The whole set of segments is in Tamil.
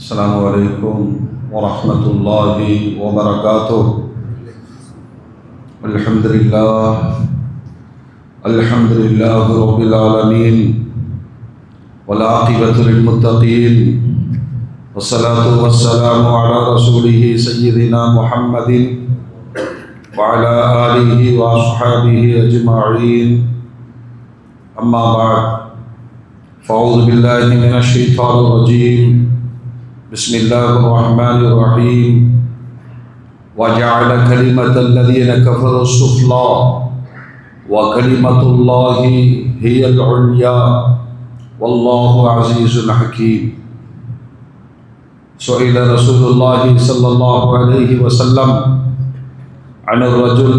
السلام عليكم ورحمة الله وبركاته. الحمد لله رب العالمين والعاقبة للمتقين والصلاة والسلام على رسوله سيدنا محمد وعلى آله وأصحابه أجمعين. أما بعد، فأعوذ بالله من الشيطان الرجيم. بسم الله الرحمن الرحيم. وجعل كلمة الذين كفروا السفلى وكلمة الله هي العليا والله عزيز حكيم. سئل رسول الله صلى الله عليه وسلم عن الرجل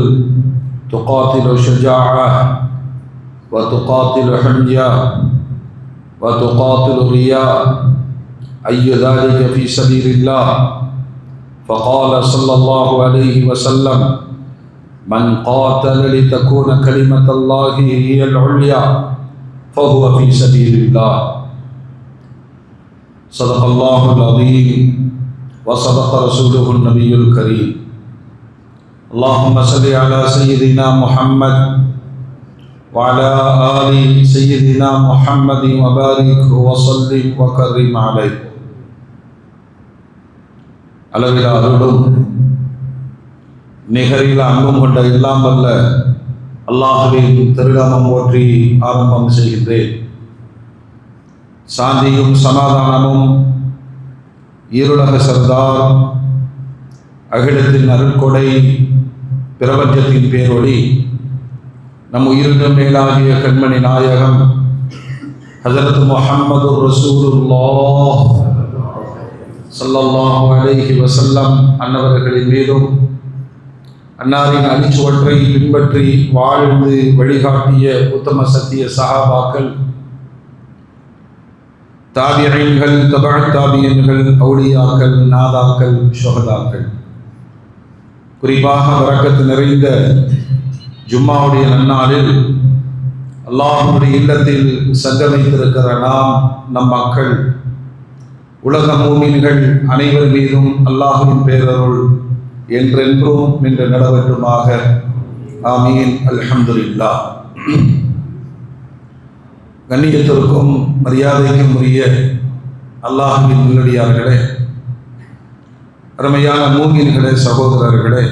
تقاتل شجاعة وتقاتل حمية وتقاتل رياء، أي ذلك في سبيل الله؟ فقال صلى الله عليه وسلم: من قاتل لتكون كلمة الله هي العليا فهو في سبيل الله. صدق الله العظيم وصدق رسوله النبي الكريم. اللهم صل على سيدنا محمد وعلى آل سيدنا محمد وبارك وسلم وكرم عليه. அளவில் அருளும் நிகரில் அன்பும் கொண்ட எல்லாம் வல்ல அல்லாஹ்வின் திருநாமம் போற்றி ஆரம்பம் செய்கின்றேன். சாந்தியும் சமாதானமும் ஈருலக சர்தார் அகிலத்தின் அருட்கொடை பிரபஞ்சத்தின் பேரொளி நம் உயிரினும் மேலாகிய கண்மணி நாயகம் ஹஸரத் முஹம்மது ரசூலுல்லாஹ் ஸல்லல்லாஹு அலைஹி வஸல்லம் அன்னவர்களின் மீதும், அன்னாரின் அடிச்சுவற்றை பின்பற்றி வாழ்ந்து வழிகாட்டிய உத்தம சத்திய சஹாபாக்கள், தாபிஈன்கள், தபஅத் தாபிஈன்கள், அவுலியாக்கள், நாதாக்கள், ஷுஹதாக்கள், குறிப்பாக பரக்கத்து நிறைந்த ஜும்மாவுடைய நன்னாளில் அல்லாஹ்வுடைய இல்லத்தில் சங்கமித்திருக்கிற நம் மக்கள், உலக மூமின்கள் அனைவர் மீதும் அல்லாஹ்வின் பேரருள் என்றென்றும் நின்று நடவட்டுமாக. ஆமீன். அல்ஹம்துலில்லாஹ். கண்ணியத்திற்கும் மரியாதைக்கும் உரிய அல்லாஹ்வின் நல்லடியார்களே, அருமையான மூமின்களே, சகோதரர்களே,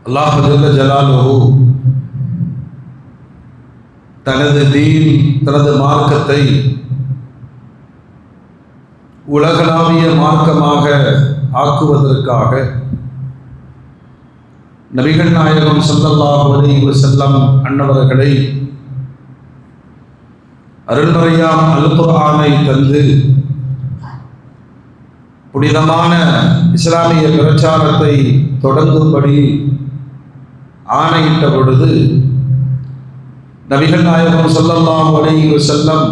அல்லாஹ் ஜல்ல ஜலாலுஹு தனது தீன், தனது மார்க்கத்தை உலகளாவிய மார்க்கமாக ஆக்குவதற்காக நபிகள் நாயகம் ஸல்லல்லாஹு அலைஹி வஸல்லம் அன்னவர்களை அருள்மறையாம் அல் குர்ஆனை தந்து புனிதமான இஸ்லாமிய பிரச்சாரத்தை தொடங்கும்படி ஆணையிட்ட பொழுது நபிகள் நாயகம் ஸல்லல்லாஹு அலைஹி வஸல்லம்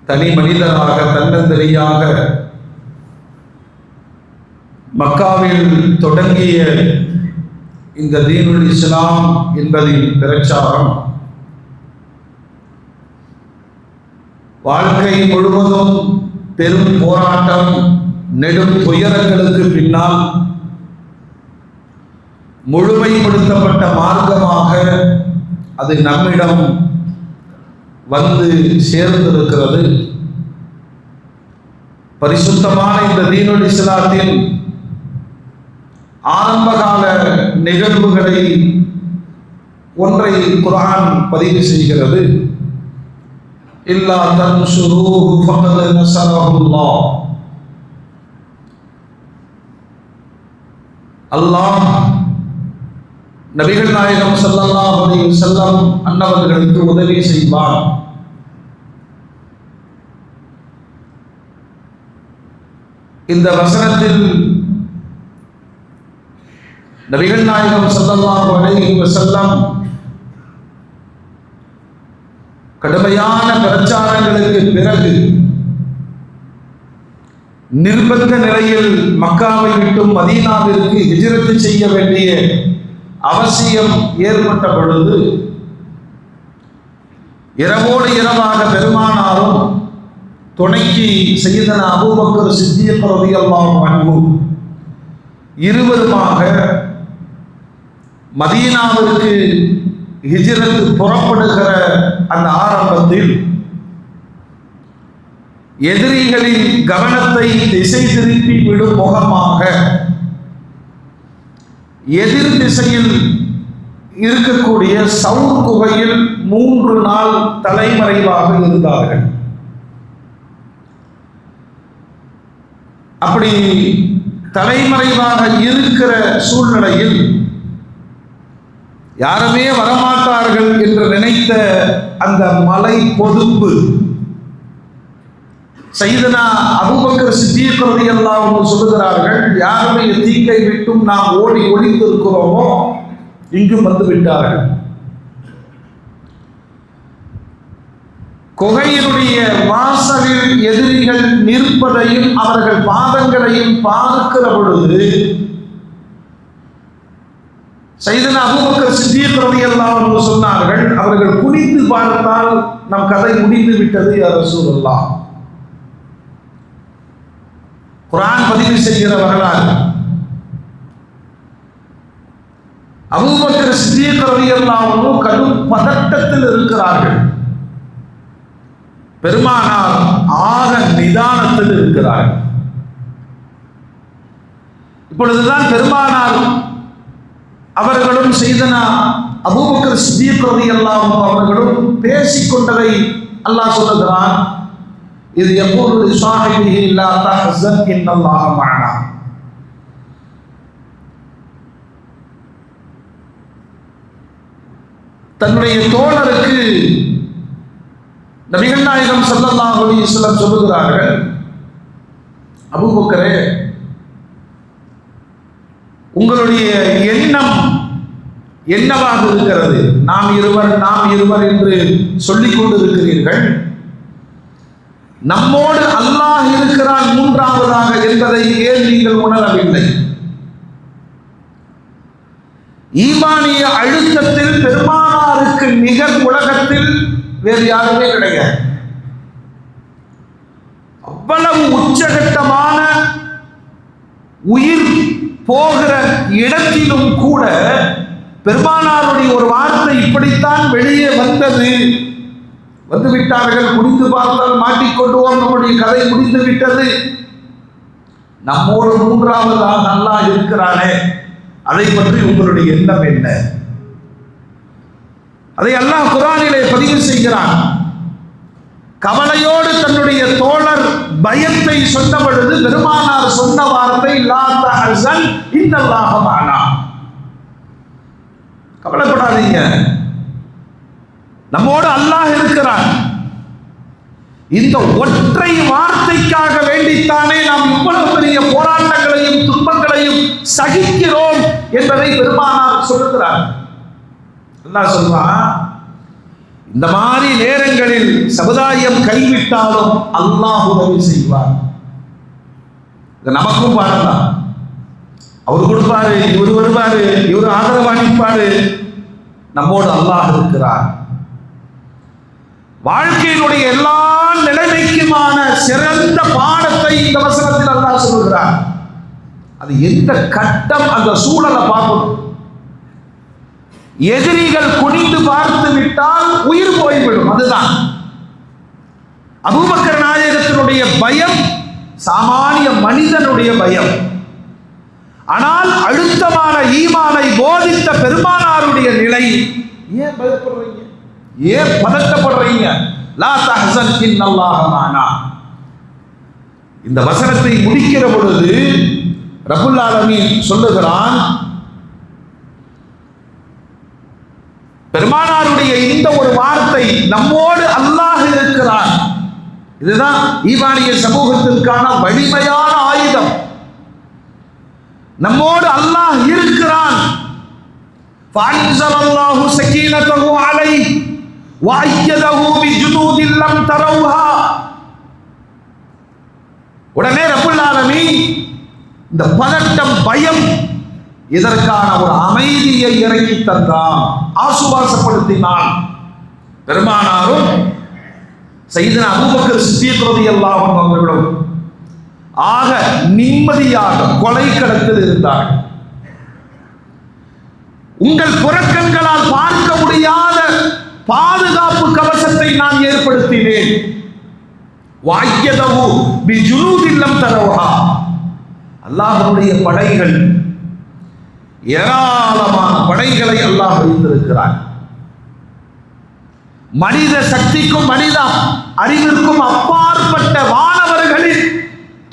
தனி மனிதராக தன்னந்தனியாக மக்காவில் தொடங்கிய இந்த தீனுல் இஸ்லாம் என்பதின் பிரச்சாரம் வாழ்க்கை முழுவதும் பெரும் போராட்டம், நெடும் துயரங்களுக்கு பின்னால் முழுமைப்படுத்தப்பட்ட மார்க்கமாக அது நம்மிடம் வந்து சேர்ந்திருக்கிறது. பரிசுத்தமான இந்த தீனுல் இஸ்லாத்தின் ஆரம்பகால நிகழ்வுகளை ஒன்றை குர்ஆன் பதிவு செய்கிறது. இல்லா தன்சுரூஹு ஃபகத் நஸரஹுல்லாஹ். அல்லாஹ் நபிகள் நாயகம் ஸல்லல்லாஹு அலைஹி வஸல்லம் அன்னவர்களுக்கு உதவி செய்வார். இந்த வசனத்தில் நபிகள் நாயகம் ஸல்லல்லாஹு அலைஹி வஸல்லம் கடுமையான பிரச்சாரங்களுக்கு பிறகு நிர்பந்த நிலையில் மக்காவை விட்டும் மதீனாவிற்கு ஹிஜ்ரத் செய்ய வேண்டிய அவசியம் ஏற்பட்ட பொழுது இரவோடு இரவாக பெருமானாரும் துணைக்கு சையதனா அபூபக்கர் சித்திக் ரலியல்லாஹு அன்ஹு இருவருமாக மதீனாவிற்கு ஹிஜ்ரத் புறப்படுகிற அந்த ஆரம்பத்தில் எதிரிகளின் கவனத்தை திசை திருப்பி விடும் முகமாக எதிர் திசையில் இருக்கக்கூடிய சவுர் குகையில் 3 நாள் தலைமறைவாக இருந்தார்கள். அப்படி தலைமறைவாக இருக்கிற சூழ்நிலையில் யாருமே வரமாட்டார்கள் என்று நினைத்த அந்த மலை பொதும்பு சையதனா அபூபக்கர் சித்திக் ரலியல்லாஹு அன்ஹு சொல்லுகிறார்கள், யாருடைய தீங்கை விட்டும் நாம் ஓடி ஒளிந்திருக்கிறோமோ இங்கு வந்து விட்டார்கள். குகையினுடைய வாசலில் எதிரிகள் நிற்பதையும் அவர்கள் பாதங்களையும் பார்க்கிற பொழுது சையதனா அபூபக்கர் சித்திக் ரலியல்லாஹு அன்ஹு சொன்னார்கள், அவர்கள் குனிந்து பார்த்தால் நம் கதை முடிந்து விட்டது யா ரசூலல்லாஹ். குர்ஆன் பதிவு செய்கிற வரலாறு. அபூபக்கர் சித்திக் ரலியல்லாஹு அன்ஹு கடும் பதட்டத்தில் இருக்கிறார்கள். பெருமானார் ஆக நிதானத்தில் இருக்கிறார்கள். இப்பொழுதுதான் பெருமானார் அவர்களும் சையதனா அபூபக்கர் சித்திக் ரலியல்லாஹு அன்ஹு அவர்களும் பேசிக்கொண்டதை அல்லாஹ் சொல்லுகிறான், இது யகூலு லிசாஹிபிஹி லா தஹ்ஸன் இன்னல்லாஹ மஅனா. தன்னுடைய தோழருக்கு நபிகள் நாயகம் ஸல்லல்லாஹு அலைஹி வஸல்லம் சொல்லுகிறார்கள், அபூபக்கரே, உங்களுடைய எண்ணம் என்னவாக இருக்கிறது? நாம் இருவர் என்று சொல்லிக் கொண்டிருக்கிறீர்கள். நம்மோடு அல்லாஹ் இருக்கிறான் மூன்றாவதாக என்பதை ஏன் நீங்கள் உணரவில்லை? ஈமானிய அழுத்தத்தில் பெருமானாருக்கு நிகர் உலகத்தில் வேறு யாருமே கிடையாது. அவ்வளவு உச்சகட்டமான உயிர் போகிற இடத்திலும் கூட பெருமானாருடைய ஒரு வார்த்தை இப்படித்தான் வெளியே வந்தது. வந்து விட்டார்கள், குடித்து பார்த்தால் மாட்டிக்கொண்டுவோம், நம்முடைய கதை முடிந்து விட்டது, நம்மோடு மூன்றாவதாக அல்லாஹ் இருக்கிறானே, அதை பற்றி உங்களுடைய எண்ணம் என்ன? அதை அல்லாஹ் குர்ஆனிலே பதிவு செய்கிறான். கவலையோடு தன்னுடைய தோழர் பயத்தை சொன்ன பொழுது பெருமானார் சொன்ன வார்த்தை லா தஹ்ஸன் இன்னல்லாஹ மஅனா. கவலைப்படாதீங்க, நம்மோடு அல்லாஹ் இருக்கிறான். இந்த ஒற்றை வார்த்தைக்காக வேண்டித்தானே நாம் இவ்வளவு பெரிய போராட்டங்களையும் துன்பங்களையும் சகிக்கிறோம் என்பதை பெருமானார் சொல்லுகிறார். அல்லாஹ் சொல்றான், இந்த மாதிரி நேரங்களில் சமுதாயம் கைவிட்டாலும் அல்லாஹ் உதவி செய்வார். இது நமக்கும் பாடம் தான். அவர் கொடுப்பாரு, இவர் வருவாரு, இவர் ஆதரவு அளிப்பாரு, நம்மோடு அல்லாஹ் இருக்கிறார். வாழ்க்கையினுடைய எல்லா நிலைமைக்குமான சிறந்த பாடத்தை இந்த வசனத்தில் அல்லாஹ் சொல்கிறார். அது எந்த கட்டம், அந்த சூழலை பார்க்கணும். எதிரிகள் குனிந்து பார்த்து விட்டால் உயிர் போய்விடும். அதுதான் அபூபக்கர் நாயகத்தினுடைய பயம் சாமானிய மனிதனுடைய பயம். ஆனால் அழுத்தமான ஈமானை போதித்த பெருமானாருடைய நிலை, ஏன் பயப்படுறீங்க, ஏன் பதட்டப்படுறீங்க? லா தஹ்ஸன் இன்னல்லாஹ மஅனா. இந்த வசனத்தை முடிக்கிற பொழுது ரப்புல் ஆலமீன் சொல்லுகிறான், பெருமானாருடைய இந்த ஒரு வார்த்தை, நம்மோடு அல்லாஹ் இருக்கிறான், இதுதான் ஈமானிய சமூகத்திற்கான வலிமையான ஆயுதம். நம்மோடு அல்லாஹ் இருக்கிறான். ஃபஅன்ஸலல்லாஹு ஸகீனத்தஹு அலைஹி வஅய்யதஹு பிஜுனூதின் லம் தரவுஹா. உடனே ரப்புல் ஆலமீன் இந்த பதட்டம், பயம், இதற்கான ஒரு அமைதியை இறக்கி தந்தான், ஆசுவாசப்படுத்தினான். பெருமானாரும் சையதுனா அபூபக்கர் சித்திக் ரலியல்லாஹு அன்ஹு அவர்களும் ஆக நிம்மதியாக கொலை களத்தில் இருந்தார்கள். உங்கள் புறக்கண்களால் பார்க்க முடியாத பாதுகாப்பு கவசத்தை நான் ஏற்படுத்தினேன். வாய்யதவு பிஜுனூதில்லம் தரவஹா, அல்லாஹ்வுடைய படைகள், ஏராளமான படைகளை அல்லாஹ் வைத்திருக்கிறார். மனித சக்திக்கும் மனித அறிவிற்கும் அப்பாற்பட்ட வானவர்களின்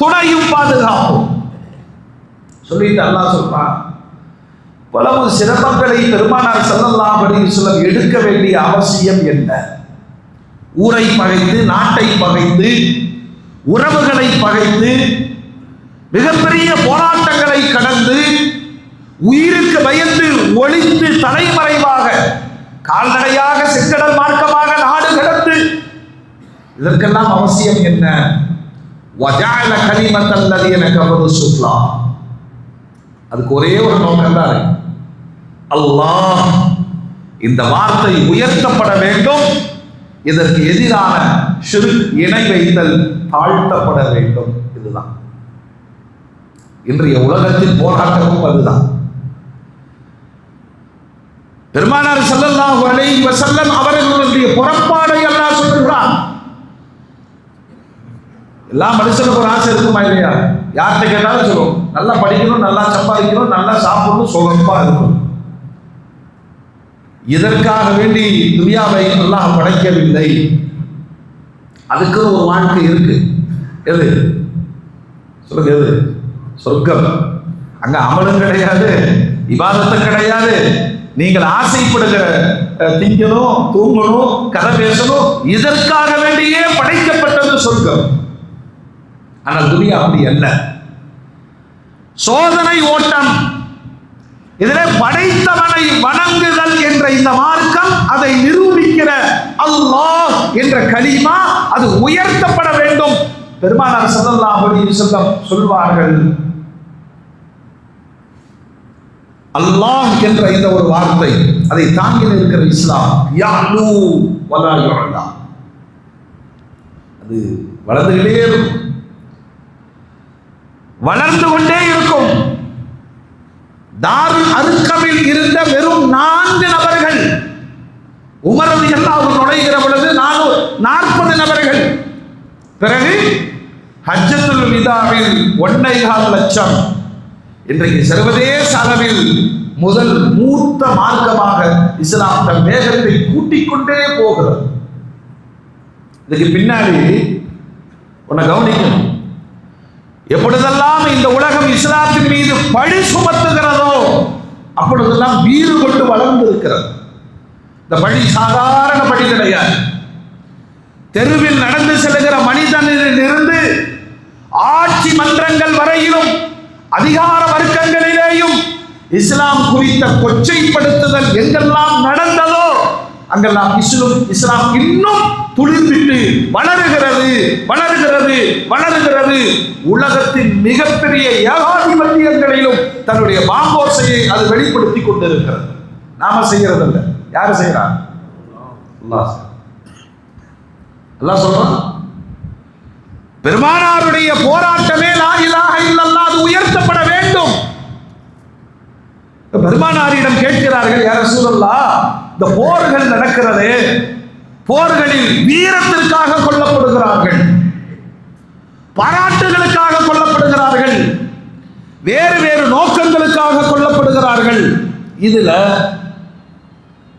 துணையும் பாதுகாப்பும் சொல்லிட்டு அல்லாஹ் சொல்றான். பலவு சிரமங்களை பெருமானார் ஸல்லல்லாஹு அலைஹி வஸல்லம் எடுக்க வேண்டிய அவசியம் என்ன? ஊரை பகைத்து, நாட்டை பகைத்து, உறவுகளை பகைத்து, மிகப்பெரிய போராட்டங்களை கடந்து, உயிருக்கு பயந்து ஒளிந்து தலைமறைவாக கால்நடையாக செங்கடல் மார்க்கமாக நாடு கடந்து, இதற்கெல்லாம் அவசியம் என்ன? வஜஅல கலிமத்தல் லதீன கஃபரு சுஃப்லா. அதுக்கு ஒரே ஒரு நோக்கம் தான் இருக்கு. அல்லாஹ் இந்த வார்த்தை உயர்த்தப்பட வேண்டும், இதற்கு எதிரான ஷிர்க் இணை வைத்தல் தாழ்த்தப்பட வேண்டும். இதுதான் இன்றைய உலகத்தின் போராட்டமும். அதுதான் பெருமானார் ஸல்லல்லாஹு அலைஹி வஸல்லம் அவர்களுடைய புறப்பாடை அல்லாஹ் சொல்கிறான். எல்லா மனுஷனுக்கு ஒரு ஆசை இருக்குமா இல்லையா? யார்கிட்ட கேட்டாலும் சொல்லுவோம், நல்லா படிக்கணும், நல்லா சம்பாதிக்கணும், நல்லா சாப்பிடணும், சுகமா இருக்கும். இதற்காக வேண்டி துனியாவை அல்லாஹ் படைக்கவில்லை. அதுக்கு ஒரு வாழ்க்கை இருக்கு. எது சொல்லுங்க? எது? சொர்க்கம். அங்க அமலும் கிடையாது, இபாதத்தும் கிடையாது. நீங்கள் ஆசைப்படுகிற திங்கணும், தூங்கணும், கதை பேசணும், இதற்காக வேண்டியே படைக்கப்பட்டது சொர்க்கம். ஆனால் துனியா அப்படி அல்ல. சோதனை ஓட்டம். இதில் படைத்தவனை வணங்குதல் என்ற இந்த மார்க்கம், அதை நிரூபிக்கிற அல்லாஹ் என்ற கலிமா, அது உயர்த்தப்பட வேண்டும். பெருமானார் ஸல்லல்லாஹு அலைஹி வஸல்லம் சொல்வார்கள், அல்லாஹ் என்ற இந்த ஒரு வார்த்தை, அதை தாங்கி நிற்கிற இஸ்லாம் யாலு வலா யுலா, அது வளர்ந்துகிட்டே இருக்கும், வளர்ந்து கொண்டே இருக்கும். தாருல் அர்கமில் இருந்த வெறும் 4 நபர்கள் உமர் ரலியல்லாஹு நுழைகிற பொழுது 40 நபர்கள். பிறகு ஹஜ்ஜத்துல் விதாவில் 1.25 லட்சம். இன்றைக்கு சர்வதேச அளவில் முதல் மூத்த மார்க்கமாக இஸ்லாம் தன் வேகத்தை கூட்டிக் கொண்டே போகிறது. இதுக்கு பின்னாடி உன்னை கவனிக்கணும். எப்பொழுதெல்லாம் இந்த உலகம் இஸ்லாத்தின் மீது பழி சுமத்துகிறதோ அப்பொழுதெல்லாம் வீறு கொண்டு வளர்ந்து இருக்கிறது. இந்த பழி சாதாரண பழி கிடையாது. தெருவில் நடந்து செல்கிற மனிதனில் இருந்து ஆட்சி மன்றங்கள் வரையிலும் அதிகார வர்க்கங்களிலேயும் இஸ்லாம் குறித்த கொச்சைப்படுத்துதல் எங்கெல்லாம் நடந்ததோ அங்கெல்லாம் இஸ்லாம் இன்னும் துளிர்விட்டு வளருகிறது, வளருகிறது, வளருகிறது. உலகத்தின் மிகப்பெரிய ஏகாதிபத்தியங்களிலும் தன்னுடைய பாம்போசையை அது வெளிப்படுத்தி கொண்டிருக்கிறது. நாம செய்யறதில்லை. யாரு செய்யறா? அல்லாஹ் சொல்றான். பெருமானாருடைய போராட்டமே லா இலாஹ இல்லல்லாஹ், அது உயர்த்தப்பட வேண்டும். பெருமானாரிடம் கேட்கிறார்கள், யா ரசூலல்லாஹ், இந்த போர்கள் நடக்கிறது, போர்களில் வீரத்திற்காக கொல்லப்படுகிறார்கள், பாராட்டுகளுக்காக கொல்லப்படுகிறார்கள், வேறு வேறு நோக்கங்களுக்காக கொல்லப்படுகிறார்கள். இதுல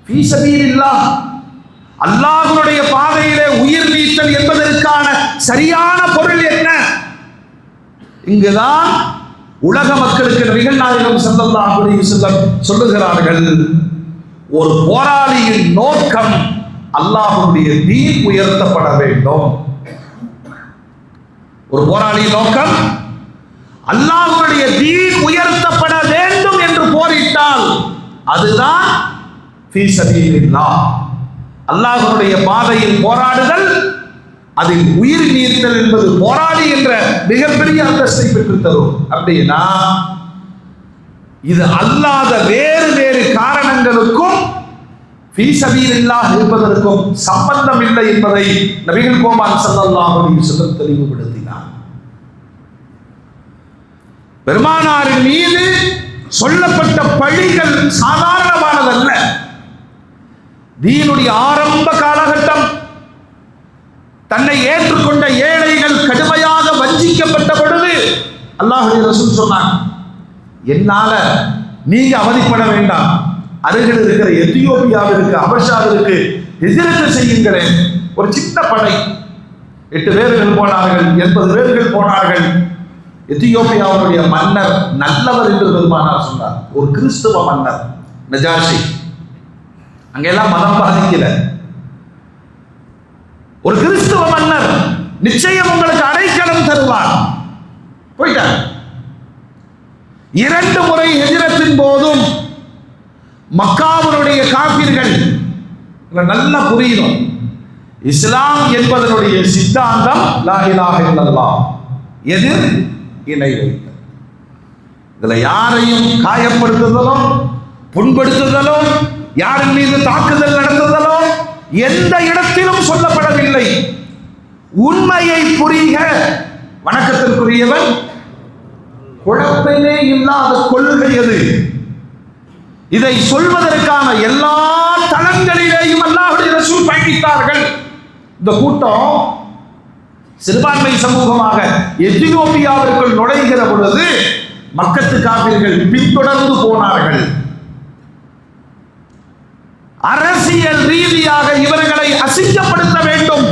ஃபீ சபீலில்லாஹ், அல்லாஹ்வுடைய பாதையிலே உயிர் நீத்தல் என்பதற்கான சரியான பொருள் என்ன? இங்குதான் உலக மக்களுக்கு நபிகள் நாயகம் ஸல்லல்லாஹு அலைஹி வஸல்லம் சொல்லுகிறார்கள், ஒரு போராளியின் நோக்கம் அல்லாஹ்வுடைய தீன் உயர்த்தப்பட வேண்டும். ஒரு போராளியின் நோக்கம் அல்லாஹ்வுடைய தீன் உயர்த்தப்பட வேண்டும் என்று போரிட்டால் அதுதான் ஃபீ சபீலில்லாஹ், அல்லாஹ்வுடைய பாதையில் போராடுதல், அதில் உயிர் நீர்த்தல் என்பது போராளி என்ற மிகப்பெரிய அந்தஸ்தை பெற்று தரும். அப்படின்னா இது அல்லாத வேறு வேறு காரணங்களுக்கும் ஃபீ சபீலில்லாஹ் என்பதற்கும் சம்பந்தம் இல்லை என்பதை நபிகள் கோமான் ஸல்லல்லாஹு அலைஹி வஸல்லம் தெளிவுபடுத்தினார். பெருமானாரின் மீது சொல்லப்பட்ட பழிகள் சாதாரணமானதல்ல. தீனுடைய ஆரம்ப காலகட்டம், தன்னை ஏற்றுக்கொண்ட ஏழைகள் கடுமையாக வஞ்சிக்கப்பட்ட பொழுது அல்லாஹ்வுடைய ரசூல் சொன்னாங்க, என்னால நீங்க அவதிப்பட வேண்டாம், அருகில் இருக்கிற எத்தியோப்பியாவிற்கு அபஷாவிற்கு ஹிஜ்ரத் செய்யுங்களேன். ஒரு சின்ன படை, 8 பேர்கள் போனார்கள், 80 பேர்கள் போனார்கள். எத்தியோப்பியாவுடைய மன்னர் நல்லவர் என்று பெருமானார் சொன்னார். ஒரு கிறிஸ்துவ மன்னர் நஜாஷி, அங்கெல்லாம் மதம் பாதிக்கல. ஒரு கிறிஸ்துவ மன்னர் நிச்சயம் உங்களுக்கு அடைக்கலம் தருவார். போயிட்டார். 2 முறை ஹிஜ்ரத்தின் போதும் மக்காவுடைய காபிர்கள், நல்லா புரியணும், இஸ்லாம் என்பதனுடைய சித்தாந்தம் லா இலாஹ இல்லல்லாஹ், எதிர் இணை வைத்தல். இதுல யாரையும் காயப்படுத்துதலோ புண்படுத்துதலோ யாரின் மீது தாக்குதல் நடத்துதலோ எந்த இடத்திலும் சொல்லப்படவில்லை. உண்மையை புரிக, வணக்கத்திற்குரியவன், குழப்பமே இல்லாத கொள்கை எது? இதை சொல்வதற்கான எல்லா தளங்களிலேயும் அல்லாஹ்வுடைய ரசூல் பயணித்தார்கள். இந்த கூட்டம் சிறுபான்மை சமூகமாக எத்தியோப்பியாவிற்குள் நுழைகிற பொழுது மக்கத்து காபிர்கள் பின்தொடர்ந்து போனார்கள். அரசியல் ரீதியாக இவர்களை அசிங்கப்படுத்த வேண்டும்.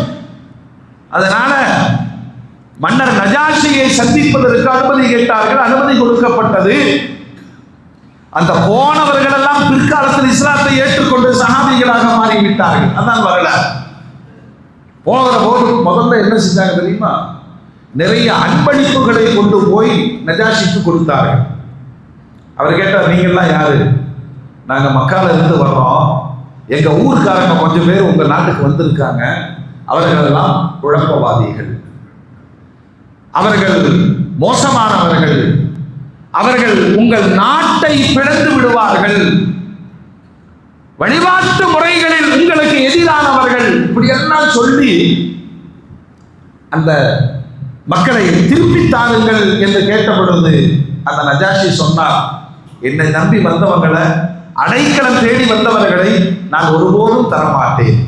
அதனால மன்னர் நஜாஷியை சந்திப்பதற்கு அனுமதி கேட்டார்கள். அனுமதி கொடுக்கப்பட்டது. அந்த போனவர்கள் எல்லாம் பிற்காலத்தில் இஸ்லாத்தை ஏற்றுக்கொண்டு சஹாபிகளாக மாறிவிட்டார்கள். அதான் வரலாறு. போகிற போது முதல்ல என்ன செஞ்சாங்க தெரியுமா? நிறைய அன்பளிப்புகளை கொண்டு போய் நஜாஷிக்கு கொடுத்தார்கள். அவர் கேட்டார், நீங்கள்லாம் யாரு? நாங்க மக்கால இருந்து வர்றோம், எங்க ஊர்க்காரங்க கொஞ்சம் பேர் உங்க நாட்டுக்கு வந்திருக்காங்க, அவர்கள் எல்லாம் குழப்பவாதிகள், அவர்கள் மோசமானவர்கள், அவர்கள் உங்கள் நாட்டை பிளந்து விடுவார்கள், வழிபாட்டு முறைகளில் உங்களுக்கு எதிரானவர்கள், இப்படி எல்லாம் சொல்லி அந்த மக்களை திருப்பி தாருங்கள் என்று கேட்ட பொழுது அந்த நஜாஷி சொன்னார், என்னை நம்பி வந்தவங்களை, அடைக்கலம் தேடி வந்தவர்களை நான் ஒருபோதும் தரமாட்டேன்.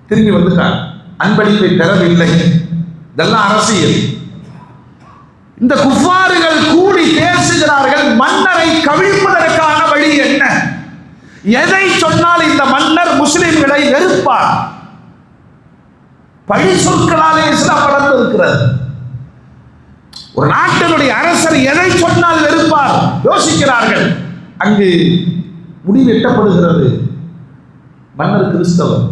திரும்பி வந்துட்டார். அன்பளிப்பை பெறவில்லை. இதெல்லாம் அரசியல். இந்த குஃபார்கள் கூடி பேசுகிறார்கள். மன்னரை கவிழ்ப்பதற்கான வழி என்ன? எதை சொன்னால் இந்த மன்னர் முஸ்லிம்களை வெறுப்பார்? பழி சொற்களாலே இஸ்லாம் வளர்ந்து இருக்கிறது. ஒரு நாட்டினுடைய அரசர் எதை சொன்னால் வெறுப்பார்? யோசிக்கிறார்கள். அங்கு முடிவு எட்டப்படுகிறது. மன்னர் கிறிஸ்தவர்.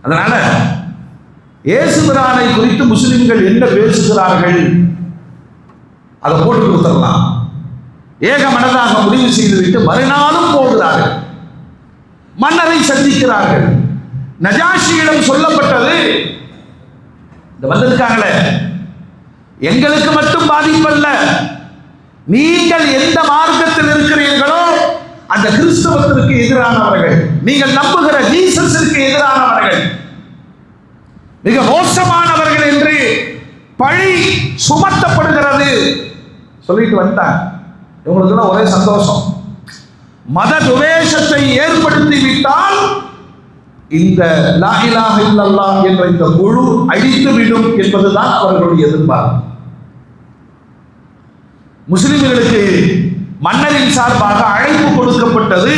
அதனால இயேசு பிரானை குறித்து முஸ்லிம்கள் என்ன பேசுகிறார்கள் அதை போட்டு கொடுத்துடலாம். ஏக மனதாக முடிவு செய்துவிட்டு மறுநாளும் போகிறார்கள். மன்னரை சந்திக்கிறார்கள். நஜாஷியிடம் சொல்லப்பட்டது, இந்த வந்திருக்காங்களே, எங்களுக்கு மட்டும் பாதிப்பல்ல, நீங்கள் எந்த மார்க்கத்தில் இருக்கிறீர்களோ அந்த கிறிஸ்தவத்திற்கு எதிரானவர்கள், நீங்கள் நம்புகிற ஜீசஸிற்கு எதிரானவர்கள், மிக மோசமானவர்கள் என்று பழி சுமத்தப்படுகிறது சொல்லிட்டு வந்தாங்க. இவங்களுக்குலாம் ஒரே சந்தோஷம். மத துவேஷத்தை ஏற்படுத்தி விட்டால் இந்த லா இலாஹ இல்லல்லாஹ் என்ற இந்த குழு அழித்து விடும் என்பதுதான் அவர்களுடைய எதிர்பார்ப்பு. முஸ்லிம்களுக்கு மன்னரின் சார்பாக அழைப்பு கொடுக்கப்பட்டது.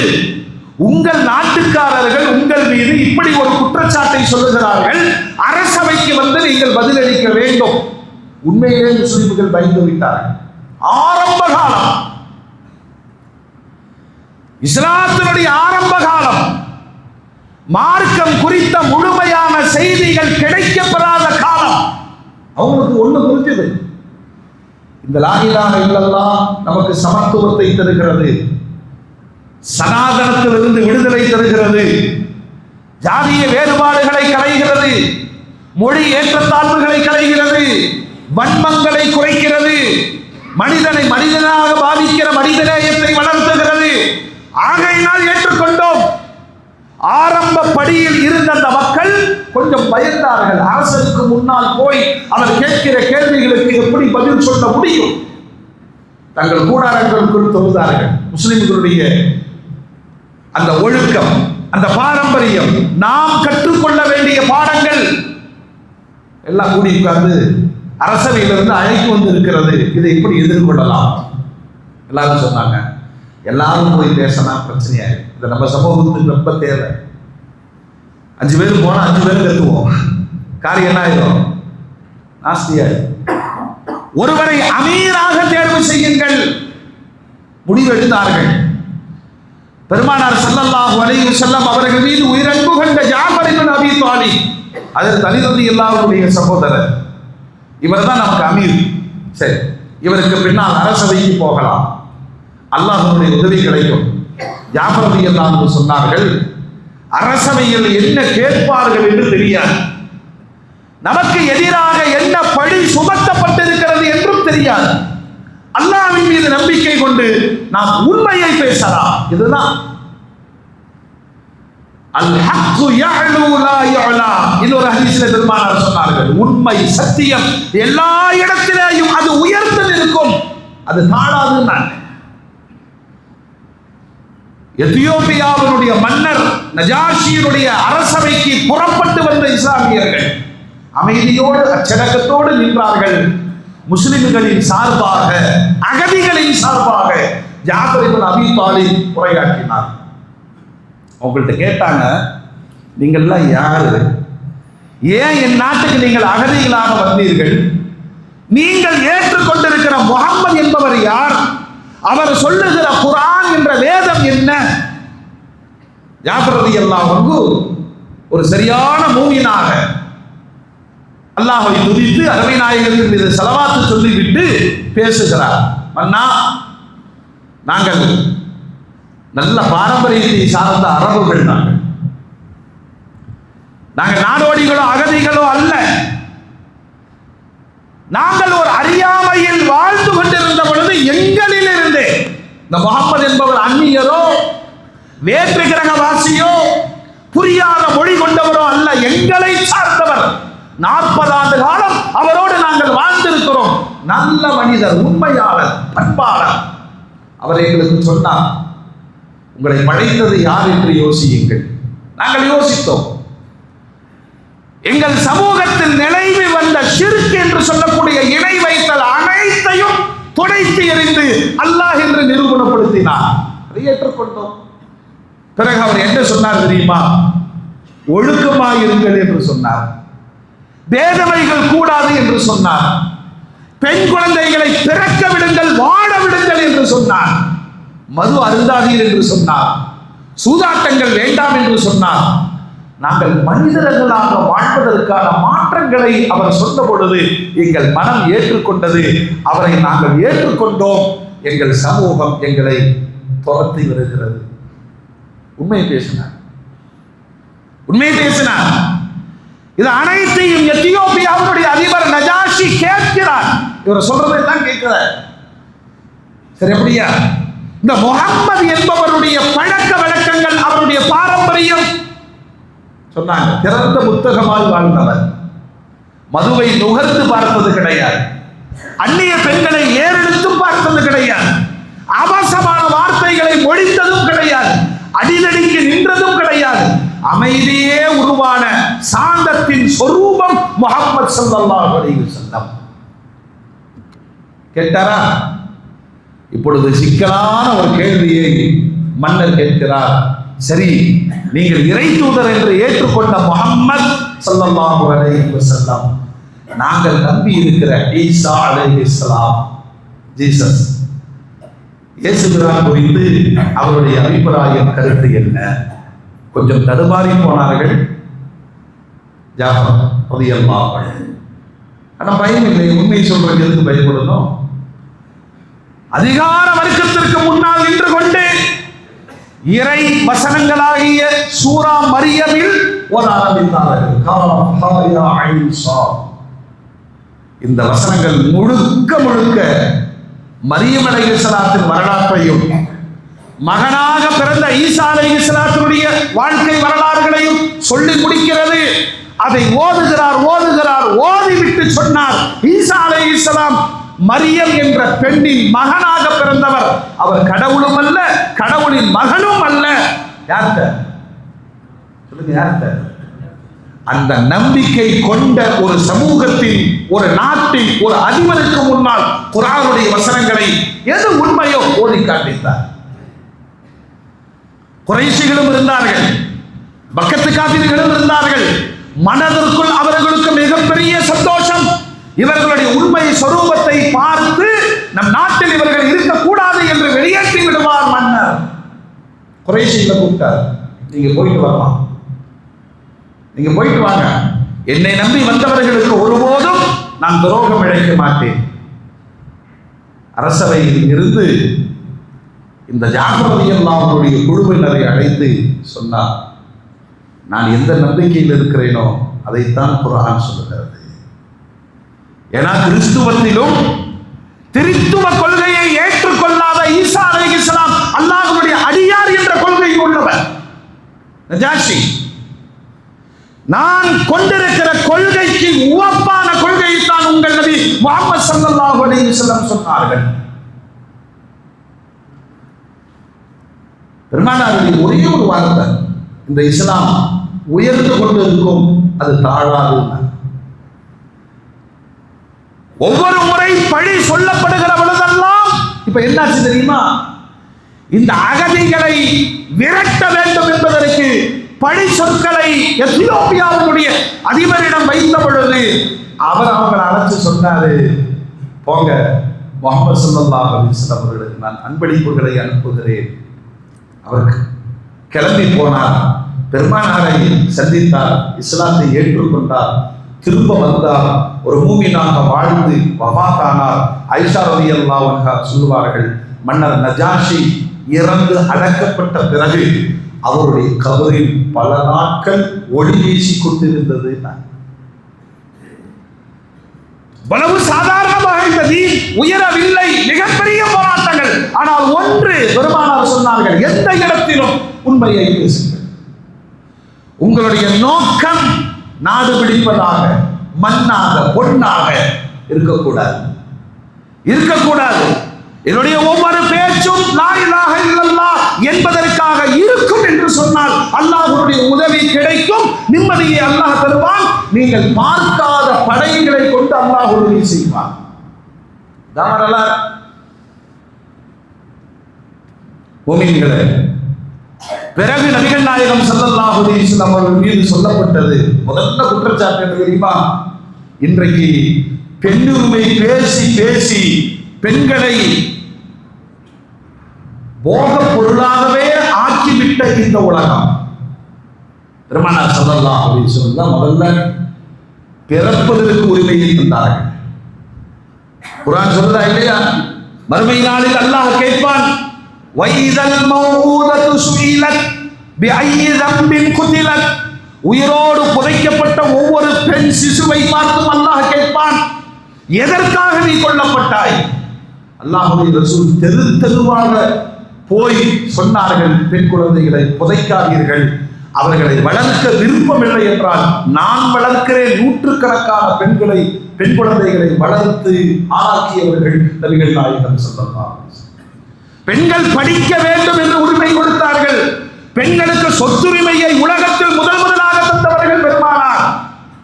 உங்கள் நாட்டுக்காரர்கள் உங்கள் மீது இப்படி ஒரு குற்றச்சாட்டை சொல்லுகிறார்கள், அரசவைக்கு வந்து நீங்கள் பதிலளிக்க வேண்டும். உண்மையிலே முஸ்லிம்கள் பயந்து விட்டார்கள். ஆரம்ப காலம், இஸ்லாத்தினுடைய ஆரம்ப காலம், மார்க்கம் குறித்த முழுமையான செய்திகள் கிடைக்கப்பெறாத காலம். அவங்களுக்கு ஒண்ணு புரிஞ்சது, இந்த லா இலாஹ இல்லல்லாஹ் நமக்கு சமத்துவத்தை தருகிறது, சனாதனத்திலிருந்து விடுதலை தருகிறது, ஜாதிய வேறுபாடுகளை களைகிறது, மொழி ஏற்றத்தாழ்வுகளை களைகிறது, வன்மங்களை குறைக்கிறது, மனிதனை மனிதனாக பாதிக்கிற மனிதநேயத்தை வளர்த்துகிறது. ஆகையினால் ஏற்றுக்கொண்டோம். ஆரம்ப படியில் இருந்த அந்த மக்கள் கொஞ்சம் பயந்தார்கள். அரசருக்கு முன்னால் போய் அவர் கேட்கிற கேள்விகளுக்கு எப்படி பதில் சொல்ல முடியும்? தங்கள் கூடாரங்களுக்குள் தொழுதார்கள். முஸ்லிம்களுடைய அந்த ஒழுக்கம், அந்த பாரம்பரியம், நாம் கற்றுக்கொள்ள வேண்டிய பாடங்கள் எல்லாம் கூடி உட்கார்ந்து அரசவையிலிருந்து அழைப்பு வந்து இருக்கிறது, இதை எப்படி எதிர்கொள்ளலாம் எல்லாரும் சொன்னாங்க. எல்லாரும் போய் பேசினா பிரச்சனையா இருக்கு. இது நம்ம சமூகத்துக்கு ரொம்ப தேவை. 5 பேர் போனா 5 பேர் கத்துவோம், காரியம் என்ன ஆயிடும்? நாஸ்தியாயிடும். ஒருவரை அமீராக தேர்வு செய்யுங்கள் முடிவெடுத்தார்கள். பெருமானார் ஸல்லல்லாஹு அலைஹி வஸல்லம் அவர்கள் மீது உயிரன்பு கொண்ட ஜாஃபர் இப்னு அபீ தாலிப், அதில் அலி ரலியல்லாஹு அன்ஹுடைய சகோதரர், இவர்தான் நமக்கு அமீர். சரி, இவருக்கு பின்னால் அரசவைக்கு போகலாம், அல்லாஹ்வுடைய உதவி கிடைக்கும். ஜாஃபர் ரலியல்லாஹு அன்ஹு சொன்னார்கள், அரசவையில் என்ன கேட்பார்கள் என்று தெரியாது, நமக்கு எதிராக என்ன பழி சுமத்தப்பட்டிருக்கிறது என்றும் தெரியாது. அல்லாஹ்வின் மீது நம்பிக்கை கொண்டு நாம் உண்மையை பேசலாம். இதுதான் அல்-ஹக்கு யஅலு லா யுலா. இன்னொரு ஹதீஸில் பெருமானார் சொன்னார்கள், உண்மை சத்தியம் எல்லா இடத்திலேயும் அது உயர்ந்து நிற்கும், அது தாழாதுன்னாங்க. எத்தியோப்பியாவினுடைய மன்னர் நஜாஷியினுடைய அரசவைக்கு புறப்பட்டு வந்த இஸ்லாமியர்கள் அமைதியோடு அச்சடக்கத்தோடு நின்றார்கள். முஸ்லிம்களின் சார்பாக, அகதிகளின் சார்பாக ஜாஃபர் இப்னு அபீ தாலிப் உரையாற்றினார். அவங்கள்ட்ட கேட்டாங்க, நீங்கள்லாம் யாரு? ஏன் என் நாட்டுக்கு நீங்கள் அகதிகளாக வந்தீர்கள்? நீங்கள் ஏற்றுக்கொண்டிருக்கிற முஹம்மது என்பவர் யார்? அவர் சொல்லுகிற குர்ஆன் என்ற வேதம் என்ன? ஜாஃபர் ரலியல்லாஹு அன்ஹு ஒரு சரியான மூமினாக அல்லாஹ்வை துதித்து அருமை நாயகத்தின் மீது ஸலவாத்து சொல்லிவிட்டு பேசுகிறார். மன்னா, நாங்கள் நல்ல பாரம்பரியத்தை சார்ந்த அரபுகள், நாங்கள் நாடோடிகளோ அகதிகளோ அல்ல. நாங்கள் ஒரு அறியாமையில் வாழ்ந்து கொண்டிருந்த பொழுது எங்களில் இருந்து இந்த முஹம்மது என்பவர் அந்நியரோ வேற்று கிரகவாசியோ புரியாத மொழி கொண்டவரோ அல்ல, எங்களை சார்ந்தவர். 40 ஆண்டு காலம் அவரோடு நாங்கள் வாழ்ந்திருக்கிறோம். நல்ல மனிதர், உண்மையாளர், பண்பாளர். அவர் எங்களுக்கு சொன்னார், உங்களை படைத்தது யார் என்று யோசியுங்கள். நாங்கள் யோசித்தோம். எங்கள் சமூகத்தில் நிலைவு வந்த ஷிர்க் என்று சொல்லக்கூடிய இணை வைத்தல் அனைத்தையும் துடைத்து எறிந்து அல்லாஹ் என்று நிரூபணப்படுத்தினார். அதை ஏற்றுக்கொண்டோம். பிறகு அவர் என்ன சொன்னார் தெரியுமா? ஒழுக்கமாயிருங்கள் என்று சொன்னார். வேதமைகள் கூடாது என்று சொன்னார். பெண் குழந்தைகளை பிறக்க விடுங்கள், வாழ விடுங்கள் என்று சொன்னார். மது அருந்தாதீர் என்று சொன்னார். சூதாட்டங்கள் வேண்டாம் என்று சொன்னார். நாங்கள் மனிதர்களாக வாழ்வதற்கான மாற்றங்களை அவர் சொன்ன பொழுது எங்கள் மனம் ஏற்றுக்கொண்டது. அவரை நாங்கள் ஏற்றுக்கொண்டோம். எங்கள் சமூகம் எங்களை துரத்தி வருகிறது. உண்மை பேசினார், உண்மை பேசினார். இது அனைத்தையும் எத்தியோப்பியாவுடைய அதிபர் நஜாஷி கேட்கிறார். இவர் சொல்றதை தான் கேட்கிறார். சரி, அப்படியா? இந்த முஹம்மது என்பவருடைய பழக்க வழக்கங்கள், அவருடைய பாரம்பரியம் சொன்னாங்க. திறந்த புத்தகமாய் வாழ்ந்தவர், மதுவை நுகர்ந்து பார்த்தது கிடையாது, அந்நிய பெண்களை ஏறெடுத்து பார்த்தது கிடையாது, அவசமான வார்த்தைகளை மொழிந்ததும் கிடையாது, அடிதடிக்கு நின்றதும் கிடையாது. அமைதியே உருவான சாந்தத்தின் சொரூபம் முஹம்மது ஸல்லல்லாஹு அலைஹி வஸல்லம். கேட்டாரா? இப்பொழுது சிக்கலான ஒரு கேள்வியை மன்னர் கேட்கிறார். சரி, நீங்கள் இறை தூதர் என்று ஏற்றுக்கொண்ட முஹம்மது ஸல்லல்லாஹு அலைஹி வஸல்லம், நாங்கள் நம்பி இருக்கிற ஈசா அலைஹிஸ்ஸலாம், ஜீசஸ், இயேசுபிரான் குறித்து அவருடைய அபிப்பிராயம், கருத்து என்ன? கொஞ்சம் தடுமாறி போனார்கள் ஜாஃபர் ரலியல்லாஹு அன்ஹு. ஆனா பயம் இல்லை, உண்மை சொல்றது எதுக்கு பயப்படணும்? அதிகார வர்க்கத்திற்கு முன்னால் நின்று கொண்டு இறை வசனங்களாகிய சூரா மரியமில் ஓத ஆரம்பித்தார்கள். இந்த வசனங்கள் முழுக்க முழுக்க மரியம் அலைஹிஸ்ஸலாத்தின் வரலாற்றையும் மகனாக பிறந்த ஈசா அலைஹிஸ்ஸலாத்துடைய வாழ்க்கை வரலாறுகளையும் சொல்லி முடிக்கிறது. அதை ஓதிவிட்டு சொன்னார், ஈசா அலைஹிஸ்ஸலாம் மரியம் என்ற பெண்ணின் மகனாக பிறந்தவர். அவர் கடவுளும் அல்ல, கடவுளின் மகனும் அல்ல. யார்கிட்ட சொல்லுங்க, யார்கிட்ட? அந்த நம்பிக்கை கொண்ட ஒரு சமூகத்தின், ஒரு நாட்டின், ஒரு அதிபருக்கு முன்னால் குர்ஆனுடைய வசனங்களை எது உண்மையோ ஓதி காண்பித்தார். குறைஷிகளும் இருந்தார்கள், பக்கத்து காபிர்களும் இருந்தார்கள். மனதிற்குள் அவர்களுக்கு மிகப்பெரிய சந்தோஷம். இவர்களுடைய உண்மை சொரூபத்தை பார்த்து நம் நாட்டில் இவர்கள் இருக்கக்கூடாது என்று வெளியேற்றி விடுவார் மன்னர். குறைஷிகளை கூப்பிட்டார், நீங்க போயிட்டு வரலாம், நீங்க போயிட்டு வாங்க, என்னை நம்பி வந்தவர்களுக்கு ஒருபோதும் நான் துரோகம் இழைக்க மாட்டேன். அரசவையில் இருந்து இந்த ஜாஃபர் ரலியல்லாஹு அன்ஹுடைய குழுவினரை அழைத்து சொன்னார், நான் எந்த நம்பிக்கையில் இருக்கிறேனோ அதைத்தான் குர்ஆன் சொல்லுகிறது. ஏன்னா கிறிஸ்துவத்திலும் திரித்துவ கொள்கையை ஏற்றுக்கொள்ளாத ஈசா அலைஹிஸ்ஸலாம் அல்லாஹ்வுடைய அடியார் என்ற கொள்கை உள்ளவர் நஜாஷி. நான் கொண்டிருக்கிற கொள்கைக்கு உவப்பான கொள்கையை தான் உங்கள் நபி முஹம்மது ஸல்லல்லாஹு அலைஹி வஸல்லம் சொன்னார்கள். பெருமானாருடைய ஒரே ஒரு வார்த்தை, இந்த இஸ்லாம் உயர்ந்து கொண்டு இருக்கும், அது தாழாது. ஒவ்வொரு முறை பழி சொல்லப்படுகிற பொழுதெல்லாம் இப்ப என்னாச்சு தெரியுமா? இந்த அகதிகளை விரட்ட வேண்டும் என்பதற்கு பழி சொற்களை எத்தியோப்பியாவுடைய அதிபரிடம் வைத்த பொழுது அவர் அவங்களை அழைச்சு சொன்னாரு, போங்க, முஹம்மது ஸல்லல்லாஹு அலைஹி வஸல்லம் அவர்களுக்கு நான் அன்பளிப்புகளை அனுப்புகிறேன். அவருக்கு கிளம்பி போனார், பெருமானாரை சந்தித்தார், இஸ்லாத்தை ஏற்றுக்கொண்டார், திரும்ப வந்தார், ஒரு மூமினாக வாழ்ந்து வஃபாத்தானார். ஆயிஷா ரலியல்லாஹு அன்ஹா சொல்லுவார்கள், மன்னர் நஜாஷி இறந்து அடக்கப்பட்ட பிறகு அவருடைய கபரில் பல நாட்கள் ஒளி வீசிக் கொண்டிருந்தது. பலவு சாதாரணமாக இந்த தீன் உயரவில்லை, மிகப்பெரிய போராட்டங்கள். ஆனால் ஒன்று பெருமானார் சொன்னார்கள், எந்த இடத்திலும் உண்மையை பேசுங்கள். உங்களுடைய நோக்கம் நாடு பிடிப்பதாக, மண்ணாக, பொன்னாக இருக்கக்கூடாது. என்னுடைய ஒவ்வொரு பேச்சும் லா இலாஹ இல்லல்லாஹ் என்பதற்காக இருக்கும் என்று சொன்னால் அல்லாஹ்வுடைய உதவி கிடைக்கும், நிம்மதியை அல்லாஹ் தருவான். நீங்கள் பார்க்காத படைகளை கொண்டு அல்லாஹ் உதவி செய்வான். முஃமின்களே, பிறகு நபிகள் நாயகம் ஸல்லல்லாஹு அலைஹி வஸல்லம் அவர்கள் மீது சொல்லப்பட்டது முதல்ல குற்றச்சாட்டு என்ன தெரியுமா? இன்றைக்கு பெண்ணுரிமை பேசி பேசி பெண்களை போக பொருளாகவே ஆக்கிவிட்ட இந்த உலகம். பெருமானார் ஸல்லல்லாஹு அலைஹி வஸல்லம் முதல்ல பிறப்பதற்கு உரிமையை தந்தார்கள். குர்ஆன் சொல்றதா இல்லையா? மறுமை நாளில் அல்லாஹ் கேட்பான், வைதல் மௌஊதத்து சுஇலத் பிஐயி தம்பின் குதிலத். உயிரோடு புதைக்கப்பட்ட ஒவ்வொரு பெண் சிசுவை பார்த்தும் அல்லாஹ் கேட்பான், எதற்காக நீ கொல்லப்பட்டாய்? அல்லாஹ்வுடைய ரசூல் தெரு தெருவாக போய் சொன்னார்கள், பெண் குழந்தைகளை புதைக்காதீர்கள், அவர்களை வளர்க்க விருப்பமில்லை என்றால் நான் வளர்க்கிறேன். நூற்றுக்கணக்கான பெண் குழந்தைகளை வளர்த்து ஆக்கியவர்கள் நபிகள் நாயகம் ஸல்லல்லாஹு அலைஹி வஸல்லம். பெண்கள் படிக்க வேண்டும் என்று உரிமை கொடுத்தார்கள். பெண்களுக்கு சொத்துரிமையை உலகத்தில் முதலாக தந்தவர்கள் பெருமானார்.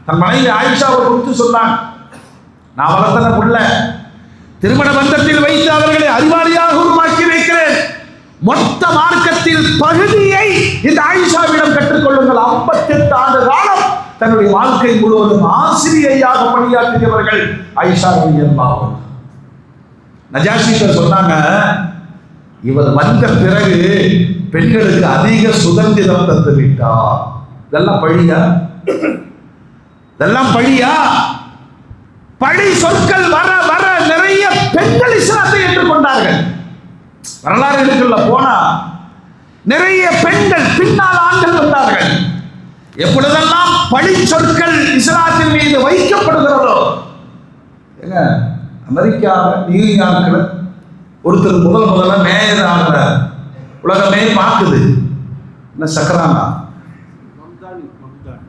தன் மனைவி ஆயிஷாவை குறித்து சொன்னான், நான் வளர்த்தன புள்ள, திருமண பந்தத்தில் வைத்து அவர்களை அறிவாளியாக உருவாக்கி வைக்கிறேன். மொத்த மார்க்கத்தில் பகுதியை இந்த ஆயிஷாவிடம் கற்றுக்கொள்ளுங்கள். 58 ஆண்டு காலம் தன்னுடைய வாழ்க்கை முழுவதும் ஆசிரியையாக பணியாற்றியவர்கள் ஆயிஷா ரலியல்லாஹு அன்ஹா. நஜாஷிட்ட சொன்னாங்க, இவர் வந்த பிறகு பெண்களுக்கு அதிக சுதந்திரம் தந்து விட்டார். இதெல்லாம் பழியா? பழி சொற்கள் வர வர நிறைய பெண்கள் இஸ்லாத்தை ஏற்றுக்கொண்டார்கள். வரலாறுகளுக்குள்ள போனா நிறைய பெண்கள் பின்னால் ஆண்கள் வந்தார்கள். எப்பொழுதெல்லாம் பழி சொற்கள் இஸ்லாத்தின் மீது வைக்கப்படுகிறதோ, அமெரிக்காவில் நியூயார்க்கில் ஒருத்தர் முதல்ல மேயர் ஆகிறார். உலகமே பார்க்குது. என்ன சக்கரானா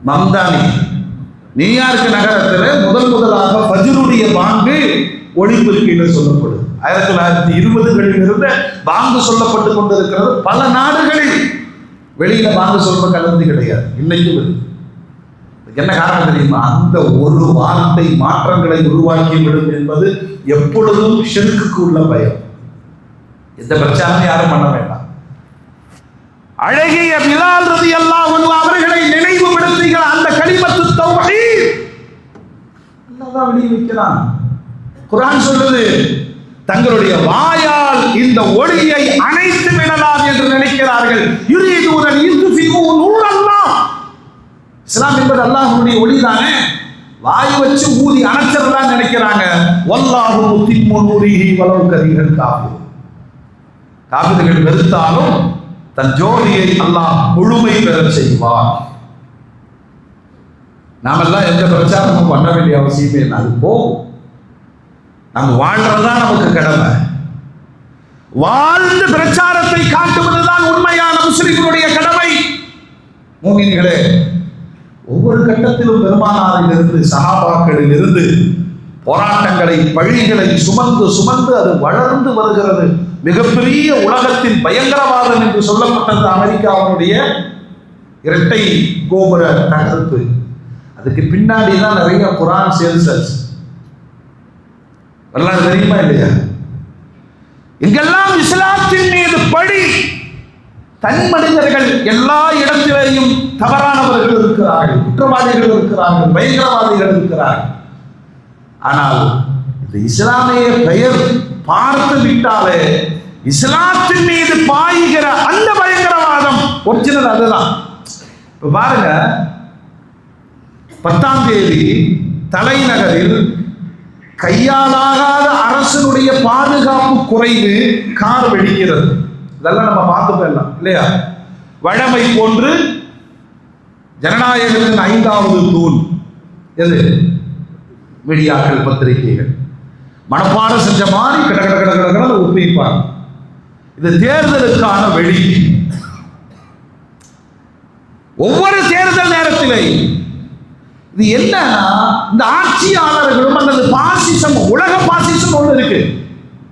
மம்தானி நியூயார்க் நகரத்தில் முதலாக ஃபஜ்ருடைய பாங்கு ஒளிபெருக்கின்னு சொல்லப்படுது. 1920களில் இருந்த பாங்கு சொல்லப்பட்டு கொண்டிருக்கிறது. பல நாடுகளில் வெளியில பாங்கு சொல்ற கலந்து கிடையாது. இன்னைக்கும் என்ன காரணம் தெரியுமா? அந்த ஒரு வார்த்தை மாற்றங்களை உருவாக்கி விடும் என்பது எப்பொழுதும் ஷிர்க்குக்கு உள்ள பயம். எந்த பிரச்சாரம் யாரும் பண்ண வேண்டாம். அழகிய பிலால் ரலியல்லாஹு அன்ஹு அவர்களை நினைவுபடுத்துகிற அந்த கலிமத்து தௌஹீத் அல்லாஹ் வெளியே வைக்கிறான். குர்ஆன் சொல்லுது, தங்களுடைய வாயால் இந்த ஒளியை அணைத்து விடலாம் என்று நினைக்கிறார்கள். யுரீதுன லியுத்ஃபிஉ நூரல்லாஹ். இஸ்லாம் என்பது அல்லாஹ்வுடைய ஒளி தானே. வாய் வச்சு ஊதி அணைச்சிடலாம் நினைக்கிறாங்க. வல்லாஹு முத்திம்மு நூரிஹி வலவ் கரிஹல் காஃபிர். காஃபிர்கள் வெறுத்தாலும் தன் ஜோதியை அல்லாஹ் முழுமை பெற செய்வார். நாமெல்லாம் எந்த பிரச்சாரமும் பண்ண வேண்டிய அவசியமே இல்லை. அது போகும். நம்ம வாழ்றதுதான் நமக்கு கடமை. வாழ்ந்து பிரச்சாரத்தை காட்டுவதுதான் உண்மையான முஸ்லிம்களுடைய கடமை. மூமின்களே, ஒவ்வொரு கட்டத்திலும் பெருமானாரில் இருந்து சஹாபாக்களில் இருந்து போராட்டங்களை பழிகளை சுமந்து சுமந்து அது வளர்ந்து வருகிறது. மிகப்பெரிய உலகத்தின் பயங்கரவாதம் என்று சொல்லப்பட்டது அமெரிக்காவுடைய இரட்டை கோபுர தகர்ப்பு. அதுக்கு பின்னாடி தான் நிறைய குரான் சேல்சர்ஸ் வரலாறு தெரியுமா இல்லையா? இங்கெல்லாம் இஸ்லாத்தின் மீது பழி. தனி மனிதர்கள் எல்லா இடத்திலேயும் தவறானவர்கள் இருக்கிறார்கள், குற்றவாளிகள் இருக்கிறார்கள், பயங்கரவாதிகள் இருக்கிறார்கள். ஆனால் இந்த இஸ்லாமிய பெயர் பார்த்து விட்டாலே இஸ்லாத்தின் மீது பாய்கிற அந்த பயங்கரவாதம் ஒரிஜினல் அதுதான். இப்ப பாருங்க, 10ஆம் தேதி தலைநகரில் கையாலாகாத அரசனுடைய பாதுகாப்பு குறைவு கார் வெடிக்கிறது. இதெல்லாம் நம்ம பார்த்து போயிடலாம் இல்லையா? வழமை போன்று ஜனநாயகத்தின் 5வது தூண் எது? மீடியாக்கள், பத்திரிகைகள் மனப்பாடம் செஞ்ச மாதிரி கடகட ஒப்பிப்பாங்க. இது தேர்தலுக்கான வெடி. ஒவ்வொரு தேர்தல் நேரத்திலே இது என்னன்னா, இந்த ஆட்சியாளர்களும் அல்லது பாசிசம், உலக பாசிசம் ஒன்று இருக்கு,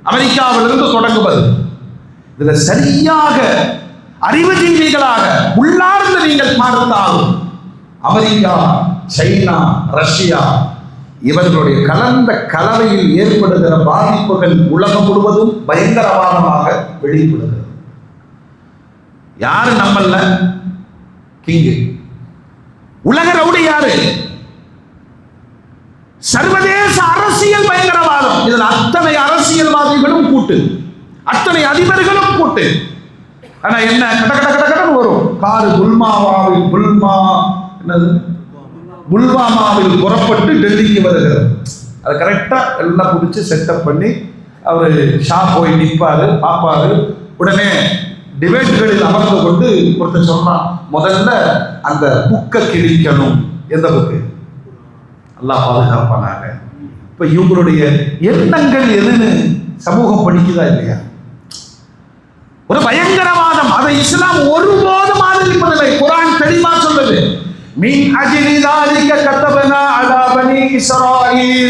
அமெரிக்காவிலிருந்து தொடங்குவது. இதுல சரியாக அறிவுஜீவிகளாக உள்ளார்ந்து நீங்கள் பார்த்தாலும் அமெரிக்கா, சைனா, ரஷ்யா இவர்களுடைய கலந்த கலவையில் ஏற்படுகிற பாதிப்புகள் உலகம் முழுவதும் பயங்கரவாதமாக வெளிப்படுகிறது. யாரு நம்மல்ல கிங்கு? உலக ரவுடி யாரு? சர்வதேச அரசியல் பயங்கரவாதம். இதில் அத்தனை அரசியல்வாதிகளும் கூட்டு, அத்தனை அதிபர்களும் கூட்டு. ஆனா என்ன, கடன்னு வரும் காரு புல்வாமாவில் புறப்பட்டு டெல்லிக்கு வருகிறது. அதை கரெக்டா எல்லாம் பிடிச்சி செட்டப் பண்ணி அவர் ஷா போய் நிற்பாரு, பார்ப்பாரு. உடனே டிபேட்டுகளில் அமர்ந்து கொண்டு ஒருத்தர் சொன்னான், முதல்ல அந்த புக்கை கிழிக்கணும். எந்த புக்கு? அல்லாஹ் பாதுகாப்பானாங்க. இப்ப இவங்களுடைய எண்ணங்கள் எதுன்னு சமூகம் படிக்குதா இல்லையா? ஒரு பயங்கரவாதம். அதை இஸ்லாம் ஒருபோதும் ஆதரிப்பதில்லை. குர்ஆன் தெளிவா சொல்லுது, மின் அஜ்லி ذلك كتبنا على بني إسرائيل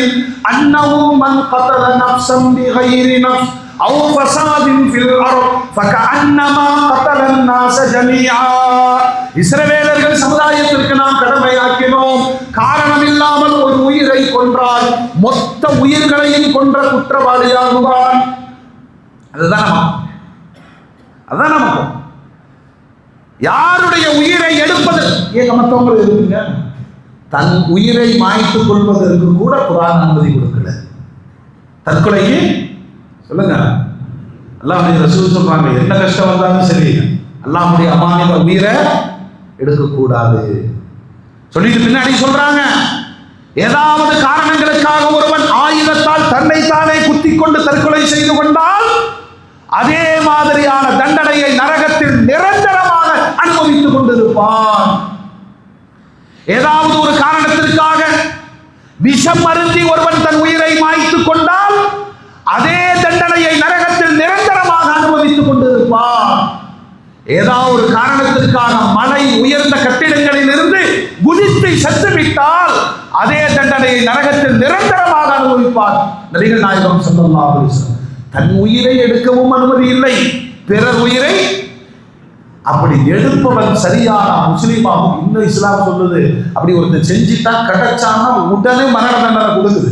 أنه من قتل نفسا بغير نفس أو فساد في الأرض فكأنما قتل الناس جميعا. இஸ்ரவேலர்கள் சமுதாயத்திற்கு நாம் கடமையாக்கினோம், காரணம் இல்லாமல் ஒரு உயிரை கொன்றால் மொத்த உயிர்களையும் கொன்ற குற்றவாளியாகுவான். அதுதான் நமக்கு. யாருடைய உயிரை எடுப்பது மற்றவங்க இருக்குங்க, தன் உயிரை மாய்த்துக் கொள்வதற்கு கூட குர்ஆன் அனுமதி கொடுக்கல. தற்கொலைக்கு சொல்லுங்க, அல்லாஹ்வுடைய ரசூல் சொல்றாங்க, என்ன கஷ்டம் வந்தாலும் சரி அல்லாஹ்வுடைய அமானித உயிரை எடுக்கக்கூடாது சொல்லிட்டு பின்னாடி சொல்றாங்க, ஏதாவது காரணங்களுக்காக ஒருவன் ஆயுதத்தால் தன்னைத்தானே குத்திக் கொண்டு தற்கொலை செய்து கொண்டால் அதே மாதிரியான தண்டனையை நரகத்தில் நிரந்தரமாக அனுபவித்துக் கொண்டிருப்பான். ஏதாவது ஒரு காரணத்திற்காக விஷம் அருந்தி ஒருவன் தன் உயிரை மாய்த்துக் கொண்டால் அதே தண்டனையை நரகத்தில் நிரந்தரமாக அனுபவித்துக் கொண்டிருப்பான். ஏதாவது ஒரு காரணத்திற்காக மலை உயர்ந்த கட்டிடங்களில் இருந்து குதித்து செத்துவிட்டால் அதே தண்டனையை நரகத்தில் நிரந்தரமாக அனுபவிப்பார். நபிகள் நாயகம் ஸல்லல்லாஹு அலைஹி வஸல்லம் தன் உயிரை எடுக்கவும் அனுமதி இல்லை, பிறர் உயிரை அப்படி எடுப்பவன் சரியான முஸ்லீமாகும். இன்னும் இஸ்லாம் சொல்லுது, அப்படி ஒருத்தர் செஞ்சுட்டா கிடைச்சான்னா உடனே மரண தண்டனை கொடுக்குது.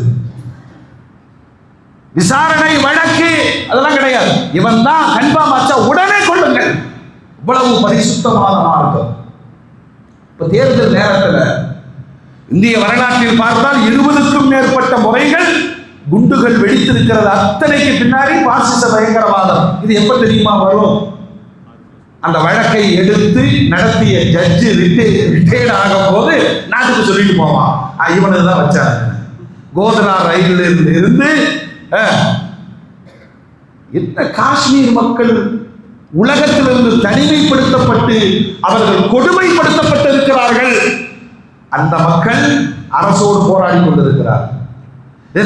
விசாரணை வழக்கு அதெல்லாம் கிடையாது. இவன் தான் கன்ஃபார்ம் ஆச்சா உடனே கொள்ளுங்கள். இவ்வளவு பரிசுத்தமான மார்க்கம். இப்ப தேர்தல் நேரத்தில் இந்திய வரலாற்றில் பார்த்தால் 20க்கும் மேற்பட்ட முறைகள் குண்டுகள் வெடித்திருக்கிறது. அத்தனைக்கு பின்னாடி பாசிச பயங்கரவாதம். இது எப்ப தெரியுமா வரும்? அந்த வழக்கை எடுத்து நடத்திய ஜட்ஜு ரிட்டையர்ட் ஆகும் போது நாட்டுக்கு சொல்லிட்டு போவான், இவனுக்கு தான் வச்சாங்க. கோதரா ரயிலில் இருந்து என்ன காஷ்மீர் மக்கள் உலகத்திலிருந்து தனிமைப்படுத்தப்பட்டு அவர்கள் கொடுமைப்படுத்தப்பட்டு இருக்கிறார்கள். அந்த மக்கள் அரசோடு போராடி கொண்டிருக்கிறார்கள்.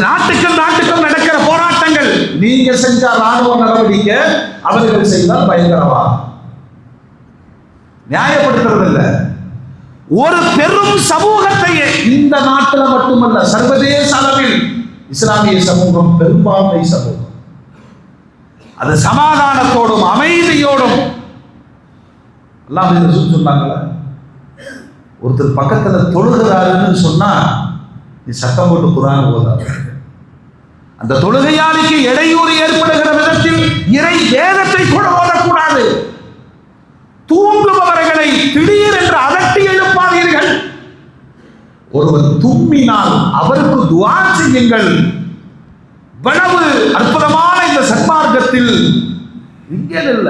நாட்டுக்கும் நடக்கிற போராட்டங்கள். நீங்க செஞ்ச ராணுவ நடவடிக்கை, அவர்கள் செய்தால் பயங்கரவாதம். நியாயப்படுத்துறது இல்ல. ஒரு பெரும் சமூகத்தை இந்த நாட்டில் மட்டுமல்ல சர்வதேச அளவில் இஸ்லாமிய சமூகம் பெரும்பான்மை சமூகம். அது சமாதானத்தோடும் அமைதியோடும் எல்லாம் சொன்னாங்களே. ஒருத்தர் பக்கத்துல தொழுகிறாருன்னு சொன்னா நீ சத்தம் போட்டு குர்ஆன் ஓதாத. அந்த தொழுகையாளிக்கு இடையூறு ஏற்படுகிற விதத்தில் இறை வேதத்தை கூட ஓதக்கூடாது. தூங்குபவர்களை திடீரென்று அதட்டி எழுப்பாதீர்கள். ஒருவர் தும்மினால் அவருக்கு துஆ செய்யுங்கள். இவ்வளவு அற்புதமான இந்த சன்மார்க்கத்தில் இங்கே இல்ல.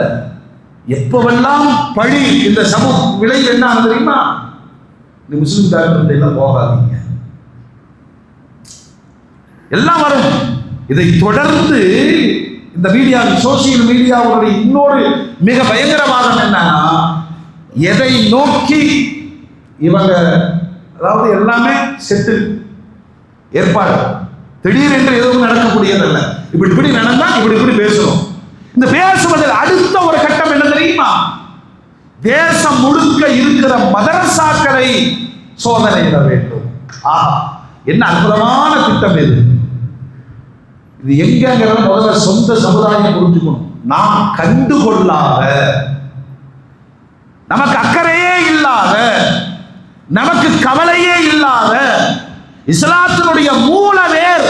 எப்பவெல்லாம் பழி இந்த சமூக விளைவு என்ன தெரியுமா? இந்த முஸ்லிம் டாக்டர் போகாதீங்க, எல்லாம் வரும். இதை தொடர்ந்து இந்த மீடியா, சோசியல் மீடியாவுடைய இன்னொரு மிக பயங்கரவாதம் என்னன்னா, எதை நோக்கி இவங்க, அதாவது எல்லாமே செட்டில் ஏற்பாடு, திடீரென்று எதுவும் நடக்கக்கூடியதல்ல. இப்படி நடந்தா இப்படி பேசணும். இந்த பேசுவதில் அடுத்த ஒரு கட்டம் என்ன தெரியுமா? தேசம் முழுக்க இருக்கிற மதரசாக்களை சோதனையிட வேண்டும். என்ன அற்புதமான திட்டம் இது! இது எங்கிறத முதல்ல சொந்த சமுதாயம் புரிஞ்சுக்கணும். நாம் கண்டுகொள்ளாத, நமக்கு அக்கறையே இல்லாத, நமக்கு கவலையே இல்லாத இஸ்லாத்தினுடைய மூல வேர்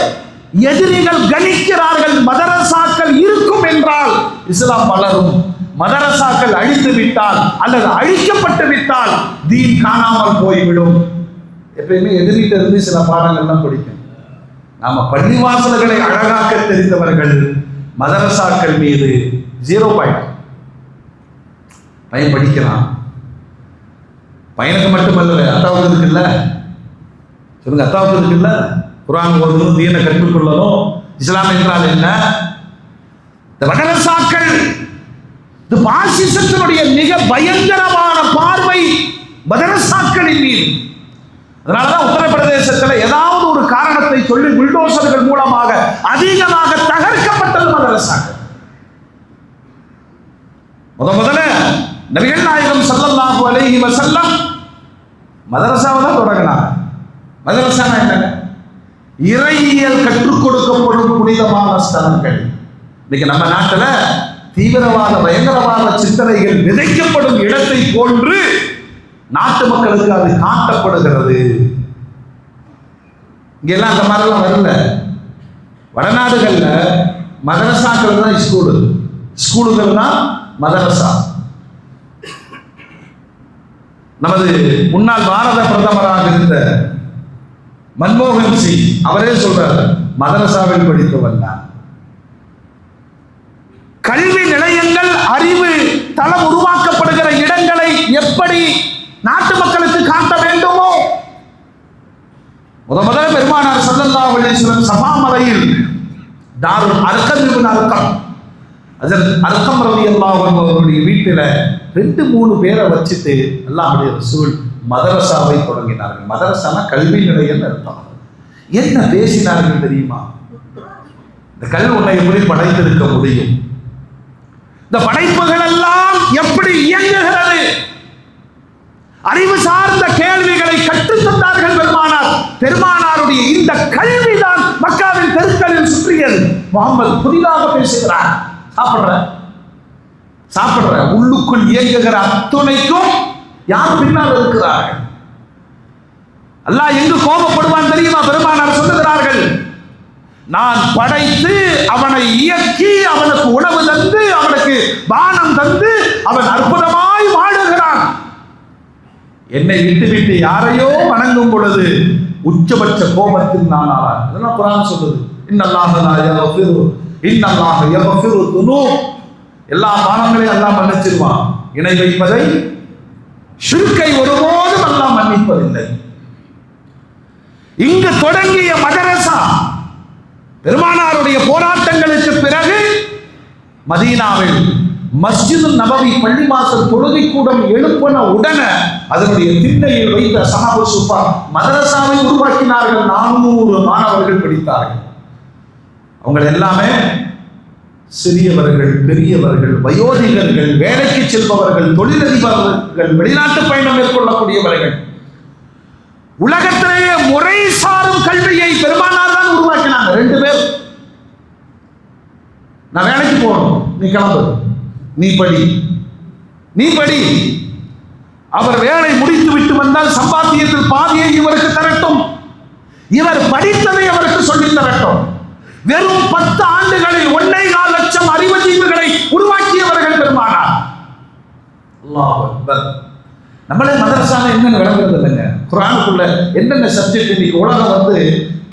எதிரிகள் கணிக்கிறார்கள். மதரசாக்கள் இருக்கும் என்றால் இஸ்லாம் வளரும். மதரசாக்கள் அழித்து விட்டால் அல்லது அழிக்கப்பட்டு விட்டால் தீன் காணாமல் போய்விடும். எப்பயுமே எதிரிட்ட இருந்து சில பாடங்கள்லாம் படிக்கும். நாம பள்ளிவாசல்களை அழகாக்க தெரிந்தவர்கள் மதரசாக்கள் மீது 0 பாயிண்ட். பையன் படிக்கிறான், பையனுக்கு மட்டுமல்ல அத்தாவுக்கு இருக்குல்ல, சொல்லுங்க, அத்தாவுக்கு இருக்குல்ல, குர்ஆன் ஓதணும், தீனை கற்றுக்கொள்ளணும். இஸ்லாம் என்றால் என்ன? இந்த மதரசாக்கள், இந்த பாசிசத்தினுடைய மிக பயங்கரமான பார்வை மதரசாக்களின் மீது. அதனாலதான் உத்தரப்பிரதேசத்தில் ஏதாவது ஒரு காரணத்தை சொல்லி புல்டோசர்கள் மூலமாக அதிகமாக தகர்க்கப்பட்டது மதரசாக்கள். முதல்ல நபிகள் நாயகம் ஸல்லல்லாஹு அலைஹி வஸல்லம் மதரசாவை தான் தொடங்கினாங்க. மதரசா என்னங்க? இறையியல் கற்றுக் கொடுக்கப்படும் புனிதமான ஸ்தலங்கள். இன்னைக்கு நம்ம நாட்டில் தீவிரவாத பயங்கரவாத சிந்தனைகள் விதைக்கப்படும் இடத்தை போன்று நாட்டு மக்களுக்கு அது காட்டப்படுகிறது. இங்கெல்லாம் அந்த மாதிரிலாம் வரல. வடநாடுகள்ல மதரசாக்கள் தான் ஸ்கூலு, ஸ்கூலுகள் தான் மதரசா. நமது முன்னாள் பாரத பிரதமராக இருந்த மன்மோகன் சிங் அவரே சொல்றார், மதரசாவில் படித்தவன் தான். கல்வி நிலையங்கள், அறிவு தளம் உருவாக்கப்படுகிற இடங்களை எப்படி நாட்டு மக்களுக்கு காட்ட வேண்டுமோ, முதல்ல பெருமானார் ஸல்லல்லாஹு அலைஹி வஸல்லம் சஃபா மலையில் தாருல் அர்கம் இப்னு அர்கம், ஹஜ்ரத் அர்கம் ரலியல்லாஹு அன்ஹு அவருடைய வீட்டில் 2-3 பேரை வச்சுட்டு அல்லாஹ்வுடைய ரசூல் மதரசாவை தொடங்கினார்கள். மதரசானா கல்வி நிலையம் அர்த்தம். என்ன பேசினார்கள் தெரியுமா? இந்த கல்வி உன்னை எப்படி படைத்திருக்க முடியும்? இந்த படைப்புகள் எல்லாம் எப்படி இயங்குகிறது, அறிவு சார்ந்த கேள்விகளை கற்றுத் தந்தார்கள் பெருமானார். பெருமானாருடைய இந்த கல்விதான் மக்காவின் தெருக்களில் சுற்றியது. முகமது புதிதாக பேசுகிறார், சாப்பிடுற உள்ளுக்குள் இயங்குகிற அத்துணைக்கும் யார் பின்னால் இருக்கிறார்கள்? அல்லாஹ் எங்கு கோபப்படுவான் தெரியுமா? பெருமானார் சொல்லுகிறார்கள், நான் படைத்து அவனை இயக்கி அவனுக்கு உணவு தந்து அவனுக்கு பானம் தந்து அவன் அற்புதமாய் வாழுகிறான். என்னை விட்டு யாரையோ வணங்கும் பொழுது உச்சபட்ச கோபத்தில் நான் ஆவான். அதெல்லாம் குர்ஆன் சொல்லுது. இன்னல்லாஹ லா யக்ஃபிரு இன்னல்லாஹ யக்ஃபிரு துனூப். எல்லா பாவங்களையும் அல்லாஹ் மன்னிச்சிருவான். இணை வைப்பதை, ஷிர்கை ஒருபோதும் அல்லாஹ் மன்னிப்பதில்லை. இங்கு தொடங்கிய மதரசா பெருமானாருடைய போராட்டங்களுக்கு பிறகு மதீனாவில் மஸ்ஜிது நபவி பள்ளிவாசல் தொழுகை கூடம் எழுப்பின உடனே அதனுடைய திண்ணையில் வைத்த சஹாபு சுஃபா மதரசாவை உருவாக்கினார்கள். 400 மாணவர்கள் படித்தார்கள். அவங்க எல்லாமே சிறியவர்கள், பெரியவர்கள், வயோதிகர்கள், வேலைக்கு செல்பவர்கள், தொழிலதிபர்கள், வெளிநாட்டு பயணம் மேற்கொள்ளக்கூடியவர்கள். உலகத்திலேயே முறை சாரும் கல்வியை பெருமானார் தான் உருவாக்கினாங்க. 2 பேர், நான் வேலைக்கு போகணும், நீ கிளம்பு, நீ படி. அவர் வேலை முடித்து விட்டு வந்தால் சம்பாத்தியத்தில் பாதியை இவருக்கு தரட்டும், இவர் படித்ததை அவருக்கு சொல்லித் தரட்டும். வெறும் 10 ஆண்டுகளில் 1.25 லட்சம் அறிவுஜீவிகளை உருவாக்கியவர்கள் பெருமானார். அல்லாஹ் அக்பர். நம்மளே மதரசால என்னென்ன விளங்குறது இல்லைங்க. குர்ஆனுக்குள்ள என்னென்ன சப்ஜெக்ட் இன்னைக்கு உலகம்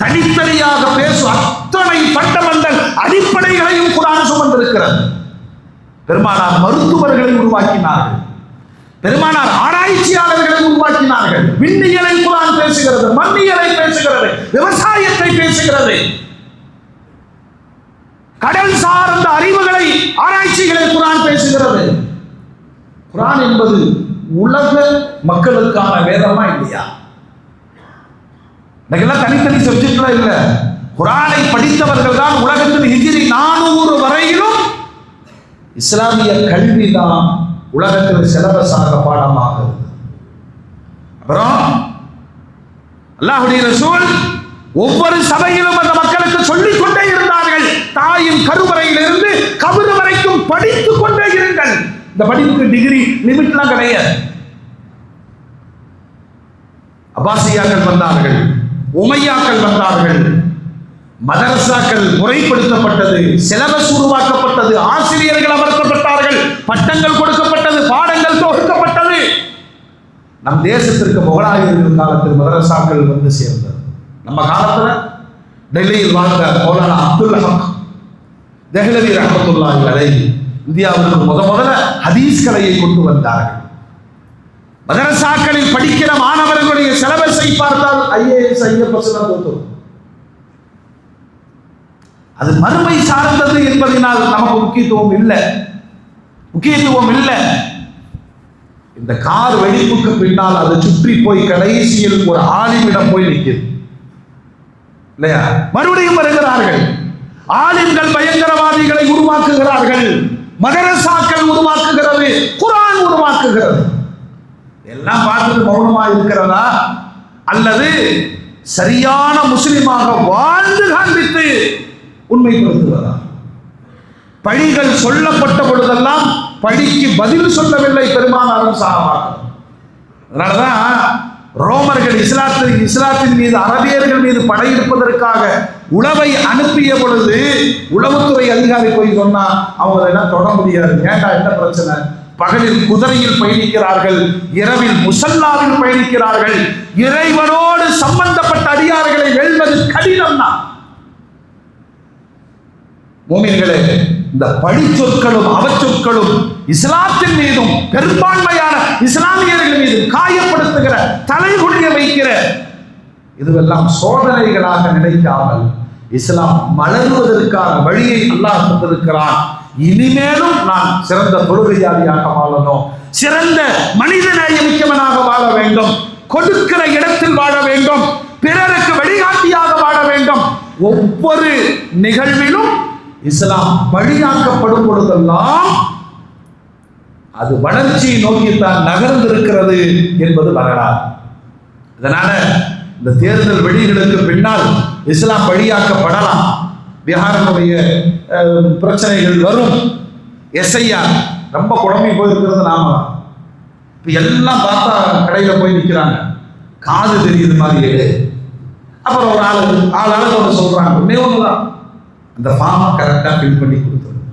தனித்தனியாக பேசும் அத்தனை ஃபண்டமெண்டல் அடிப்படைகளையும் குர்ஆன் சுமந்திருக்கிறது. பெருமானார் மருத்துவர்களை உருவாக்கினார்கள், பெருமானார் ஆராய்ச்சியாளர்களை உருவாக்கினார்கள். விண்ணியலை குர்ஆன் பேசுகிறது, மண்ணியலை பேசுகிறது, விவசாயத்தை பேசுகிறது, கடல் சார்ந்த அறிவுகளை ஆராய்ச்சிகளை குர்ஆன் பேசுகிறது. குர்ஆன் என்பது உலக மக்களுக்கான வேதமா இல்லையா? இன்னைக்கெல்லாம் தனித்தனி சப்ஜெக்ட்லாம் இல்ல. குர்ஆனை படித்தவர்கள் தான் உலகத்தில் ஹிஜ்ரி 400 வரையிலும் இஸ்லாமிய கல்வி தான் உலகத்தில் சிலபஸாக பாடமாகிறது. அப்புறம் அல்லாஹ்வுடைய ரசூல் ஒவ்வொரு சபையிலும் அந்த மக்களுக்கு சொல்லிக் கொண்டே இருந்தார்கள். தாயின் கருவறையிலிருந்து கபர் வரைக்கும் படித்துக் கொண்டே இருங்கள். இந்த படிப்புக்கு டிகிரி லிமிட்லாம் கிடையாது. அப்பாசியாக்கள் வந்தார்கள், உமையாக்கள் வந்தார்கள், மதரசாக்கள் முறைப்படுத்தப்பட்டது, சிலபஸ் உருவாக்கப்பட்டது, ஆசிரியர்கள் அமர்த்தப்பட்டார்கள், பட்டங்கள் கொடுக்கப்பட்டது, பாடங்கள் தொகுக்கப்பட்டது. நம் தேசத்திற்கு முகலாயர்கள் காலத்தில் மதரசாக்கள் சேர்ந்தது. நம்ம காலத்துல டெல்லியில் வாழ்ந்த மௌலானா அப்துல் ஹக் தெஹ்லவி ரஹ்மத்துல்லாஹி அலைஹி இந்தியாவுக்கு முதல்ல ஹதீஸ் கலையை கொண்டு வந்தார்கள். மதரசாக்களில் படிக்கிற மாணவர்களுடைய சிலபஸை பார்த்தால் IAS IFS அது மறுமை சார்ந்தது என்பதனால் நமக்கு முக்கியத்துவம் இல்லை. இந்த கார் வெடிப்புக்கு பின்னால் அதை சுற்றி போய் கடைசியில் ஒரு ஆலிமிடம் போய் நிற்குது இல்லையா? மறுபடியும் வருகிறார்கள். ஆலிம்கள் பயங்கரவாதிகளை உருவாக்குகிறார்கள், மதரசாக்கள் உருவாக்குகிறது, குர்ஆன் உருவாக்குகிறது. எல்லாம் பார்த்துட்டு மௌனமா இருக்கிறதா அல்லது சரியான முஸ்லிமாக வாழ்ந்து காண்பித்து உண்மைப்படுத்துவதா? பழிகள் சொல்லப்பட்ட பொழுதெல்லாம் பழிக்கு பதில் சொல்லவில்லை பெருமானாரும் சஹாபாக்கள். அதனாலதான் ரோமர்கள் இஸ்லாத்தின் மீது, அரபியர்கள் மீது படையெடுப்பதற்காக உளவை அனுப்பிய பொழுது உளவுத்துறை அதிகாரி போய் சொன்னா அவங்க என்ன தொட முடியாது. ஏண்டா, என்ன பிரச்சனை? பகலில் குதிரையில் பயணிக்கிறார்கள், இரவில் முசல்லாவில் பயணிக்கிறார்கள். இறைவனோடு சம்பந்தப்பட்ட அதிகாரிகளை வெல்வது கடினம் தான். மோமின்களே, இந்த பழி சொற்களும் அவச்சொற்களும் இஸ்லாத்தின் மீதும் பெரும்பான்மையான இஸ்லாமியர்கள் மீது காயப்படுத்துகிற, தலைகுனிய வைக்கிற, இதுவெல்லாம் சோதனைகளாக நினைக்காமல் இஸ்லாம் மலர்வதற்கான வழியை அல்லாஹ் தந்திருக்கிறான். இனிமேலும் நான் சிறந்த தொழுகையாளியாக வாழணும், சிறந்த மனிதநேயமிக்கவனாக வாழ வேண்டும், கொடுக்கிற இடத்தில் வாழ வேண்டும், பிறருக்கு வழிகாட்டியாக வாழ வேண்டும். ஒவ்வொரு நிகழ்விலும் இஸ்லாம் வழியாக்கப்படும் பொழுதெல்லாம் அது வளர்ச்சியை நோக்கித்தான் நகர்ந்திருக்கிறது என்பது வரலாறு. இதனால இந்த தேர்தல் வெளிகளுக்கு பின்னால் இஸ்லாம் வழியாக்கப்படலாம், பீகாரினுடைய பிரச்சனைகள் வரும், எஸ்ஐஆர் ரொம்ப குழம்பி போயிருக்கிறது. நாம இப்ப எல்லாம் பார்த்தா கடையில போய் நிற்கிறாங்க, காது தெரியுது மாதிரியே. அப்புறம் ஒரு ஆளாளுக்கு ஒன்று சொல்றாங்க, ஒன்னே ஒண்ணுதான், அந்த ஃபார்மை கரெக்டா ஃபில் பண்ணி கொடுத்துருங்க,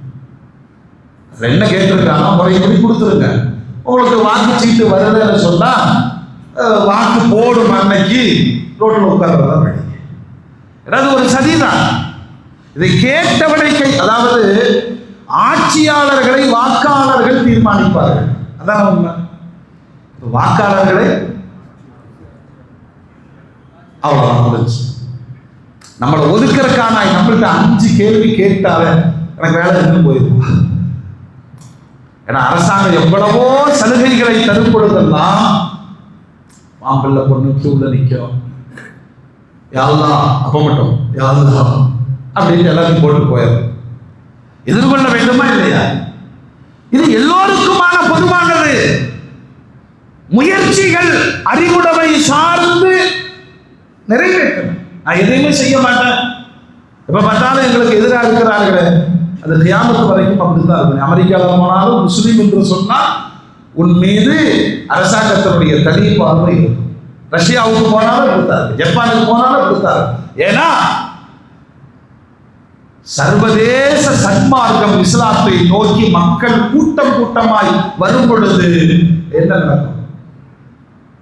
அதுல என்ன கேட்டிருக்காங்க முறைப்படி கொடுத்துருங்க. உங்களுக்கு வாக்கு சீட்டு வருதுன்னு சொன்னா வாக்கு போடும் அன்னைக்கு ரோட்டில் உட்கார்றதா வழி. ஏதாவது ஒரு சதிதான். இதை கேட்டவனை அதாவது ஆட்சியாளர்களை வாக்காளர்கள் தீர்மானிப்பார்கள், அதான் உண்மை. வாக்காளர்களை அவ்வளவுதான் முடிஞ்சு. நம்மளை ஒதுக்கிறக்கான நம்மள்கிட்ட 5 கேள்வி கேட்டால எனக்கு வேலை இருந்து போயிருக்கும். ஏன்னா அரசாங்கம் எவ்வளவோ சலுகைகளை தரும் பொழுதெல்லாம் மாம்பிள்ள பொண்ணு கியூல நிற்கும், யாருதான் அப்ப மட்டும் யாருதான் அப்படின்னு எல்லாத்தையும் போட்டு போயிடும். எதிர்கொள்ள வேண்டுமா இல்லையா? இது எல்லோருக்குமான பொதுவானது. முயற்சிகள் அறிவுடைமை சார்ந்து நிறைவேற்றணும். நான் எதையுமே செய்ய மாட்டேன், எப்ப பார்த்தாலும் எங்களுக்கு எதிராக இருக்கிறார்களே, அது கியாமத்து வரைக்கும் அப்படித்தான் இருக்கும். அமெரிக்காவில் போனாலும் முஸ்லீம் என்று சொன்னால் உன் மீது அரசாங்கத்தினுடைய தனி பார்வை இருக்கும். ரஷ்யாவுக்கு போனாலும் கொடுத்தாரு, ஜப்பானுக்கு போனாலும் கொடுத்தாரு. ஏன்னா சர்வதேச சன்மார்க்கம் இஸ்லாத்தை நோக்கி மக்கள் கூட்டம் கூட்டமாய் வரும் பொழுது என்ன நடக்கும்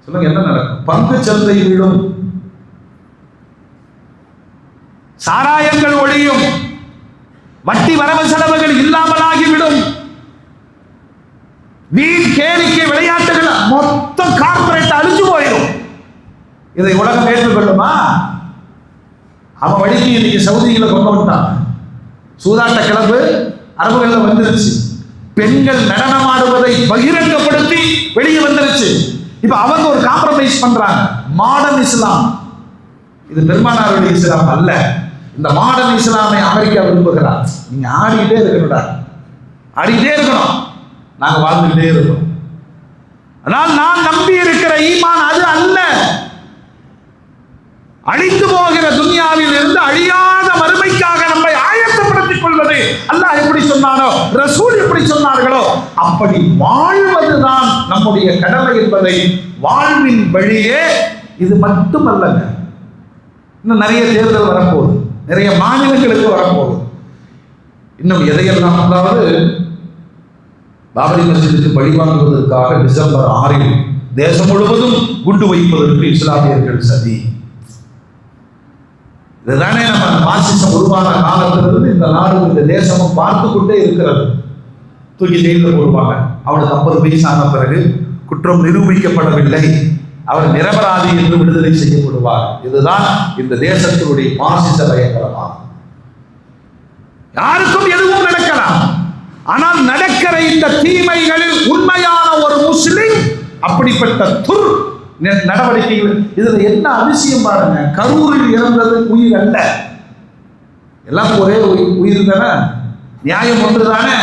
சொல்லுங்க? என்ன நடக்கும்? பங்கு சந்தை விழும், சாராயங்கள் ஒழியும், வட்டி வரவு செலவுகள் இல்லாமலாகிவிடும், வீண் கேளிக்கை விளையாட்டுகள் மொத்தம் கார்பரேட் அழிஞ்சு போயிடும். இதை உலகம் ஏற்றுக்கொள்ளுமா? அவன் வழிக்கு இன்னைக்கு சவுதிகளை கொண்டு வந்துட்டான். சூதாட்ட கிளம்பு அரபுகள்ல வந்துருச்சு. பெண்கள் நடனமாடுவதை பகிரங்கப்படுத்தி வெளியே வந்துருச்சு. இப்ப அவங்க ஒரு காம்ப்ரமைஸ் பண்றாங்க, மாடர்ன் இஸ்லாம். இது பெருமானாருடைய இஸ்லாம் அல்ல. இந்த மாடர்ன் இஸ்லாமை அமெரிக்கா விரும்புகிறார். நீங்க ஆடிக்கிட்டே இருக்கணும்டா, ஆடிக்கிட்டே இருக்கணும், நாங்க வாழ்ந்துகிட்டே இருக்கணும். ஆனால் நான் நம்பி இருக்கிற ஈமான் அது அல்ல. அழிந்து போகிற துன்யாவில் இருந்து அழியாத மறுமைக்காக நம்மை ஆயத்தப்படுத்திக் கொள்வது அல்லாஹ் எப்படி சொன்னானோ, ரசூல் எப்படி சொன்னார்களோ அப்படி வாழ்வதுதான் நம்முடைய கடமை என்பதை வாழ்வின் வழியே. இது மட்டுமல்லங்க, இன்னும் நிறைய தேர்தல் வரப்போகுது, நிறைய மாநிலங்களுக்கு வரப்போகுது. இன்னும் எதையெல்லாம், அதாவது பாபரி மஸ்ஜிதுக்கு பழி வாங்குவதற்காக டிசம்பர் 6 தேசம் முழுவதும் குண்டு வைப்பதற்கு இஸ்லாமியர்கள் சதி. இதுதானே நம்ம பாசிசம் உருவான காலத்திலிருந்து இந்த நாடு இந்த தேசமும் பார்த்து கொண்டே இருக்கிறது. தூக்கி ஜெயிலில் போடுவாங்க, அவனுக்கு 50 வயசான பிறகு குற்றம் நிரூபிக்கப்படவில்லை, அவர் நிரபராதி என்று விடுதலை செய்யப்படுவார். இதுதான் இந்த தேசத்தினுடைய பாசிச பயங்கரமாகும். யாருக்கும் எதுவும் நடக்கலாம், ஆனால் நடக்கிற இந்த தீமைகளில் உண்மையான ஒரு முஸ்லிம் அப்படிப்பட்ட துர் நடவடிக்கைகள். இதுல என்ன அதிசயம் பாருங்க, கரூரில் இறந்தது உயிர் அல்ல, எல்லாம் ஒரே உயிர் தானே, நியாயம் ஒன்றுதானே.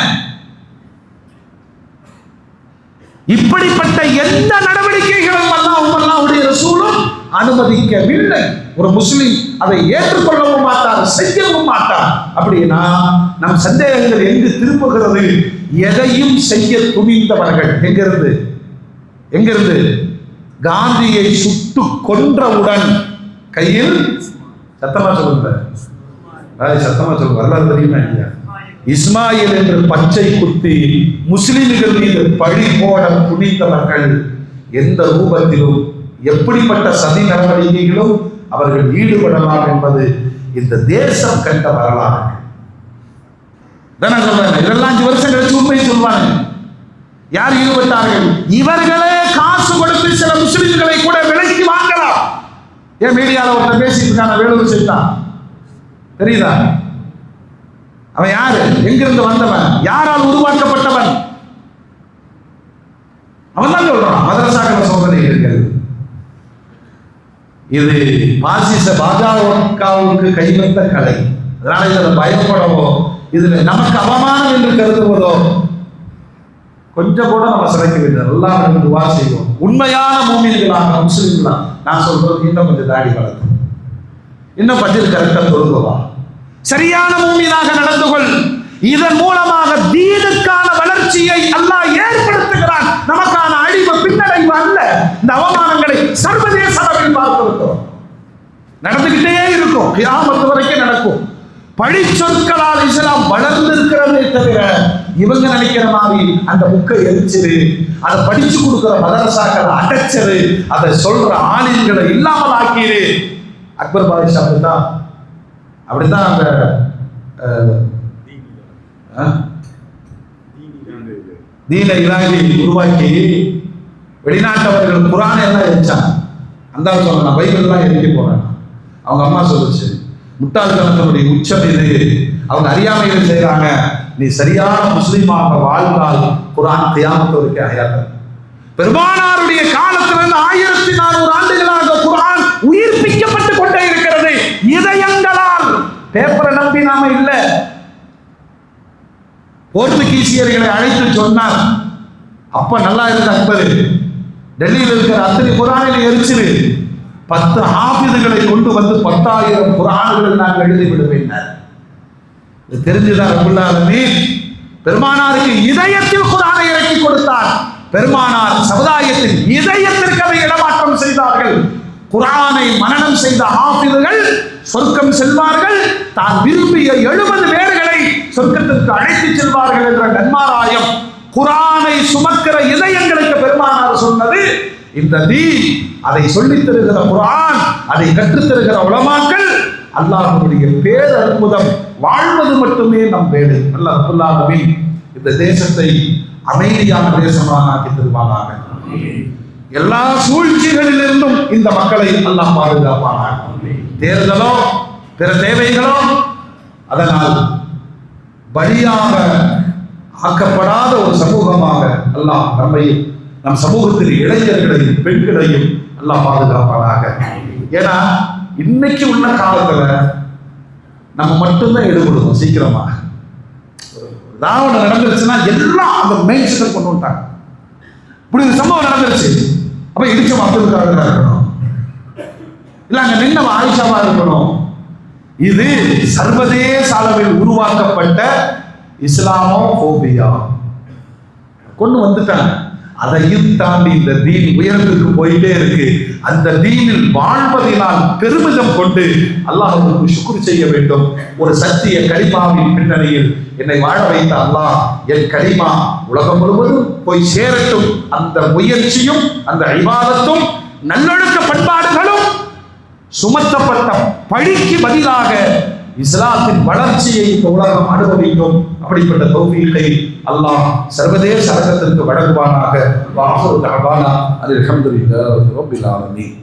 இப்படிப்பட்ட எந்த நடவடிக்கைகளும் அல்லாஹ்வுடைய ரசூலும் அனுமதிக்கவில்லை. ஒரு முஸ்லிம் அதை ஏற்றுக்கொள்ளவும் மாட்டார், செய்யவும் மாட்டார். அப்படின்னா நம் சந்தேகங்கள் எங்கு திரும்புகிறது? எதையும் செய்ய துணிந்தவர்கள் எங்கிருந்து காந்தியை சுட்டு கொன்றவுடன் கையில் சத்தமா சொல்லுங்க, வரலாறு தெரியுமா இல்லையா? இஸ்மாயில் என்று பச்சை குத்தி முஸ்லிம்கள் மீது பழி போட துணிந்தவர்கள் எந்த ரூபத்திலும் எப்படிப்பட்ட சதி நடவடிக்கைகளும் அவர்கள் ஈடுபடலாம் என்பது இந்த தேசம் கண்ட வரலாறு. இதெல்லாம் 5 வருஷம் கழிச்சு உண்மையை சொல்வாங்க. யார் ஈடுபட்டார்கள்? இவர்களே காசு கொடுத்து சில முஸ்லிம்களை கூட விலைக்கு வாங்கலாம். ஏன் மீடியாவில் ஒருத்தர் பேசிட்டு இருக்கான, வேலூர் செய்தான் தெரியுதா? அவன் யாரு, எங்கிருந்து வந்தவன், யாரால் உருவாக்கப்பட்டவன்? அவன் தான் சொல்றான் மதரசாக்கள சோதனை இருக்கிறது. இது பாசிச பாஜகவுக்கு கைவந்த கலை. அதனால இதில் பயப்படவோ, இதுல நமக்கு அவமானம் என்று கருதுவதோ கொஞ்சம் கூட நம்ம சிறைக்க வேண்டியது. எல்லாம் நம்ம துவா செய்வோம். உண்மையான மூமின்களாக முஸ்லிம்களா நான் சொல்றது, இன்னும் கொஞ்சம் தாடி வளர்த்து, இன்னும் கொஞ்சம் கரெக்டா தொழுகுவா, சரியான மூமினாக நடந்து கொள். இதன் மூலமாக தீனுக்கான வளர்ச்சியை அல்லாஹ் ஏற்படுத்துகிறான். நமக்கான அழிவு பின்னடைவு அல்ல. இந்த அவமானங்களை சர்வதேச அளவில் பார்த்திருக்கிறோம், நடந்துகிட்டே இருக்கும், கியாமத் வரைக்கும் நடக்கும். பழி சொற்களால் இஸ்லாம் வளர்ந்திருக்கிறதே தவிர இவங்க நினைக்கிற மாதிரி அந்த புக்கை எரிச்சிரு, அதை படிச்சு கொடுக்கிற மதரசாக்களை அடைச்சது, அதை சொல்ற ஆலிம்களை இல்லாமல் ஆக்கிடு. அக்பர் பாதிஷா அப்படித்தான் அந்த தீன இலாகி உருவாக்கி வெளிநாட்டவர்கள் குரானை எல்லாம் எரிச்சாங்க. அந்த சொல்ல நான் பைபிள் எல்லாம் எரிக்க போறேன். அவங்க அம்மா சொல்லுச்சு, முட்டாள்தனத்தினுடைய உச்சம் இது, அவங்க அறியாமையில் செய்யறாங்க, நீ சரியான முஸ்லீமாக வாழ்ந்தால் குரான் கியாமத் வரைக்கும் ஆயாது. பெருமானாருடைய காலத்திலிருந்து 1400 ஆண்டுகளாக குரான் உயிர்ப்பிக்கப்பட்டு கொண்டே இருக்கிறது இதயங்களால். பேப்பரை நம்பி நாம இல்ல. போர்த்துகீசியர்களை அழைத்து சொன்னார், அப்ப நல்லா இருந்த அக்பர், டெல்லியில் இருக்கிற அத்தனை குரானை எரிச்சிரு, 10 ஹாஃபிதுகளை கொண்டு வந்து 10,000 குரான்களை நாங்கள் எழுதி விடுவேன். இது தெரிஞ்சுதான் ரப்புல் ஆலமீன் பெருமானாருக்கு இதயத்தில் குரானை இறக்கி கொடுத்தார். பெருமானார் சமுதாயத்தின் இதயத்திற்கு அதை இடமாற்றம் செய்தார்கள். குரானை மனனம் செய்த ஹாஃபிதுகள் சொர்க்கம் செல்வார்கள், தான் விரும்பிய 70 பேர்களை சொர்க்கத்திற்கு அழைத்து செல்வார்கள் என்ற நன்மாராயம் குரானை சுமக்கிற இதயங்களுக்கு பெருமானார் சொன்னது. இந்த தீன், அதை சொல்லித் தருகிற குரான், அதை கற்றுத் தருகிற உலமாக்கள், அல்லாஹ்வுடைய பேரற்புதம் வாழ்வது மட்டுமே நம் வேலை. அல்லாஹ் ரப்புல் ஆலமீன் இந்த தேசத்தை அமைதியான தேசமாக ஆக்கி தருவானாக. எல்லா சூழ்ச்சிகளிலிருந்தும் இந்த மக்களை அல்லாஹ் பாதுகாப்பானாக. தேர்தலோ பிற தேவைகளோ அதனால் பலியாக ஆக்கப்படாத ஒரு சமூகமாக அல்லாஹ் நம்மையும் நம் சமூகத்தில் இளைஞர்களையும் பெண்களையும் அல்லாஹ் பாதுகாப்பானாக. ஏன்னா இன்னைக்கு உள்ள காலத்துல நம்ம மட்டும்தான் ஈடுபடுவோம். சீக்கிரமா ஏதாவது நடந்துருச்சுன்னா எல்லாம் அந்த மெயின் சிஸ்டம் கொண்டு வந்துட்டாங்க. இப்படி ஒரு சம்பவம் நடந்துருச்சு, அப்ப இடிச்ச மக்களுக்காக இருக்கணும், இல்ல அங்க நின்ன ஆயிஷாவா இருக்கணும். இது சர்வதேச அளவில் உருவாக்கப்பட்ட இஸ்லாமோபோபியா கொண்டு வந்துட்டாங்க. அதையும் தாண்டி இந்த தீன் உயரத்திற்கு போயிட்டே இருக்கு. அந்த தீனில் வாழ்வதனால் பெருமிதம் கொண்டு அல்லாஹ்வுக்கு ஷுக்ர் செய்ய வேண்டும். ஒரு சத்திய கலிமாவின் பின்னணியில் என்னை வாழ வைத்த அல்லாஹ், என் கலிமா உலகம் முழுவதும் போய் சேரட்டும். அந்த முயற்சியும் அந்த இபாதத்தும் நல்லொழுக்க பண்பாடுகளும் சுமத்தப்பட்ட பழிக்கு பதிலாக இஸ்லாத்தின் வளர்ச்சியை இந்த உலகம் அனுபவிக்கும். அப்படிப்பட்ட தௌஃபீகை அல்லாஹ் சர்வதேச அரங்கத்திற்கு வழங்குவானாக. வாஹிரு தஅவானா அல்ஹம்துலில்லாஹி ரப்பில் ஆலமீன்.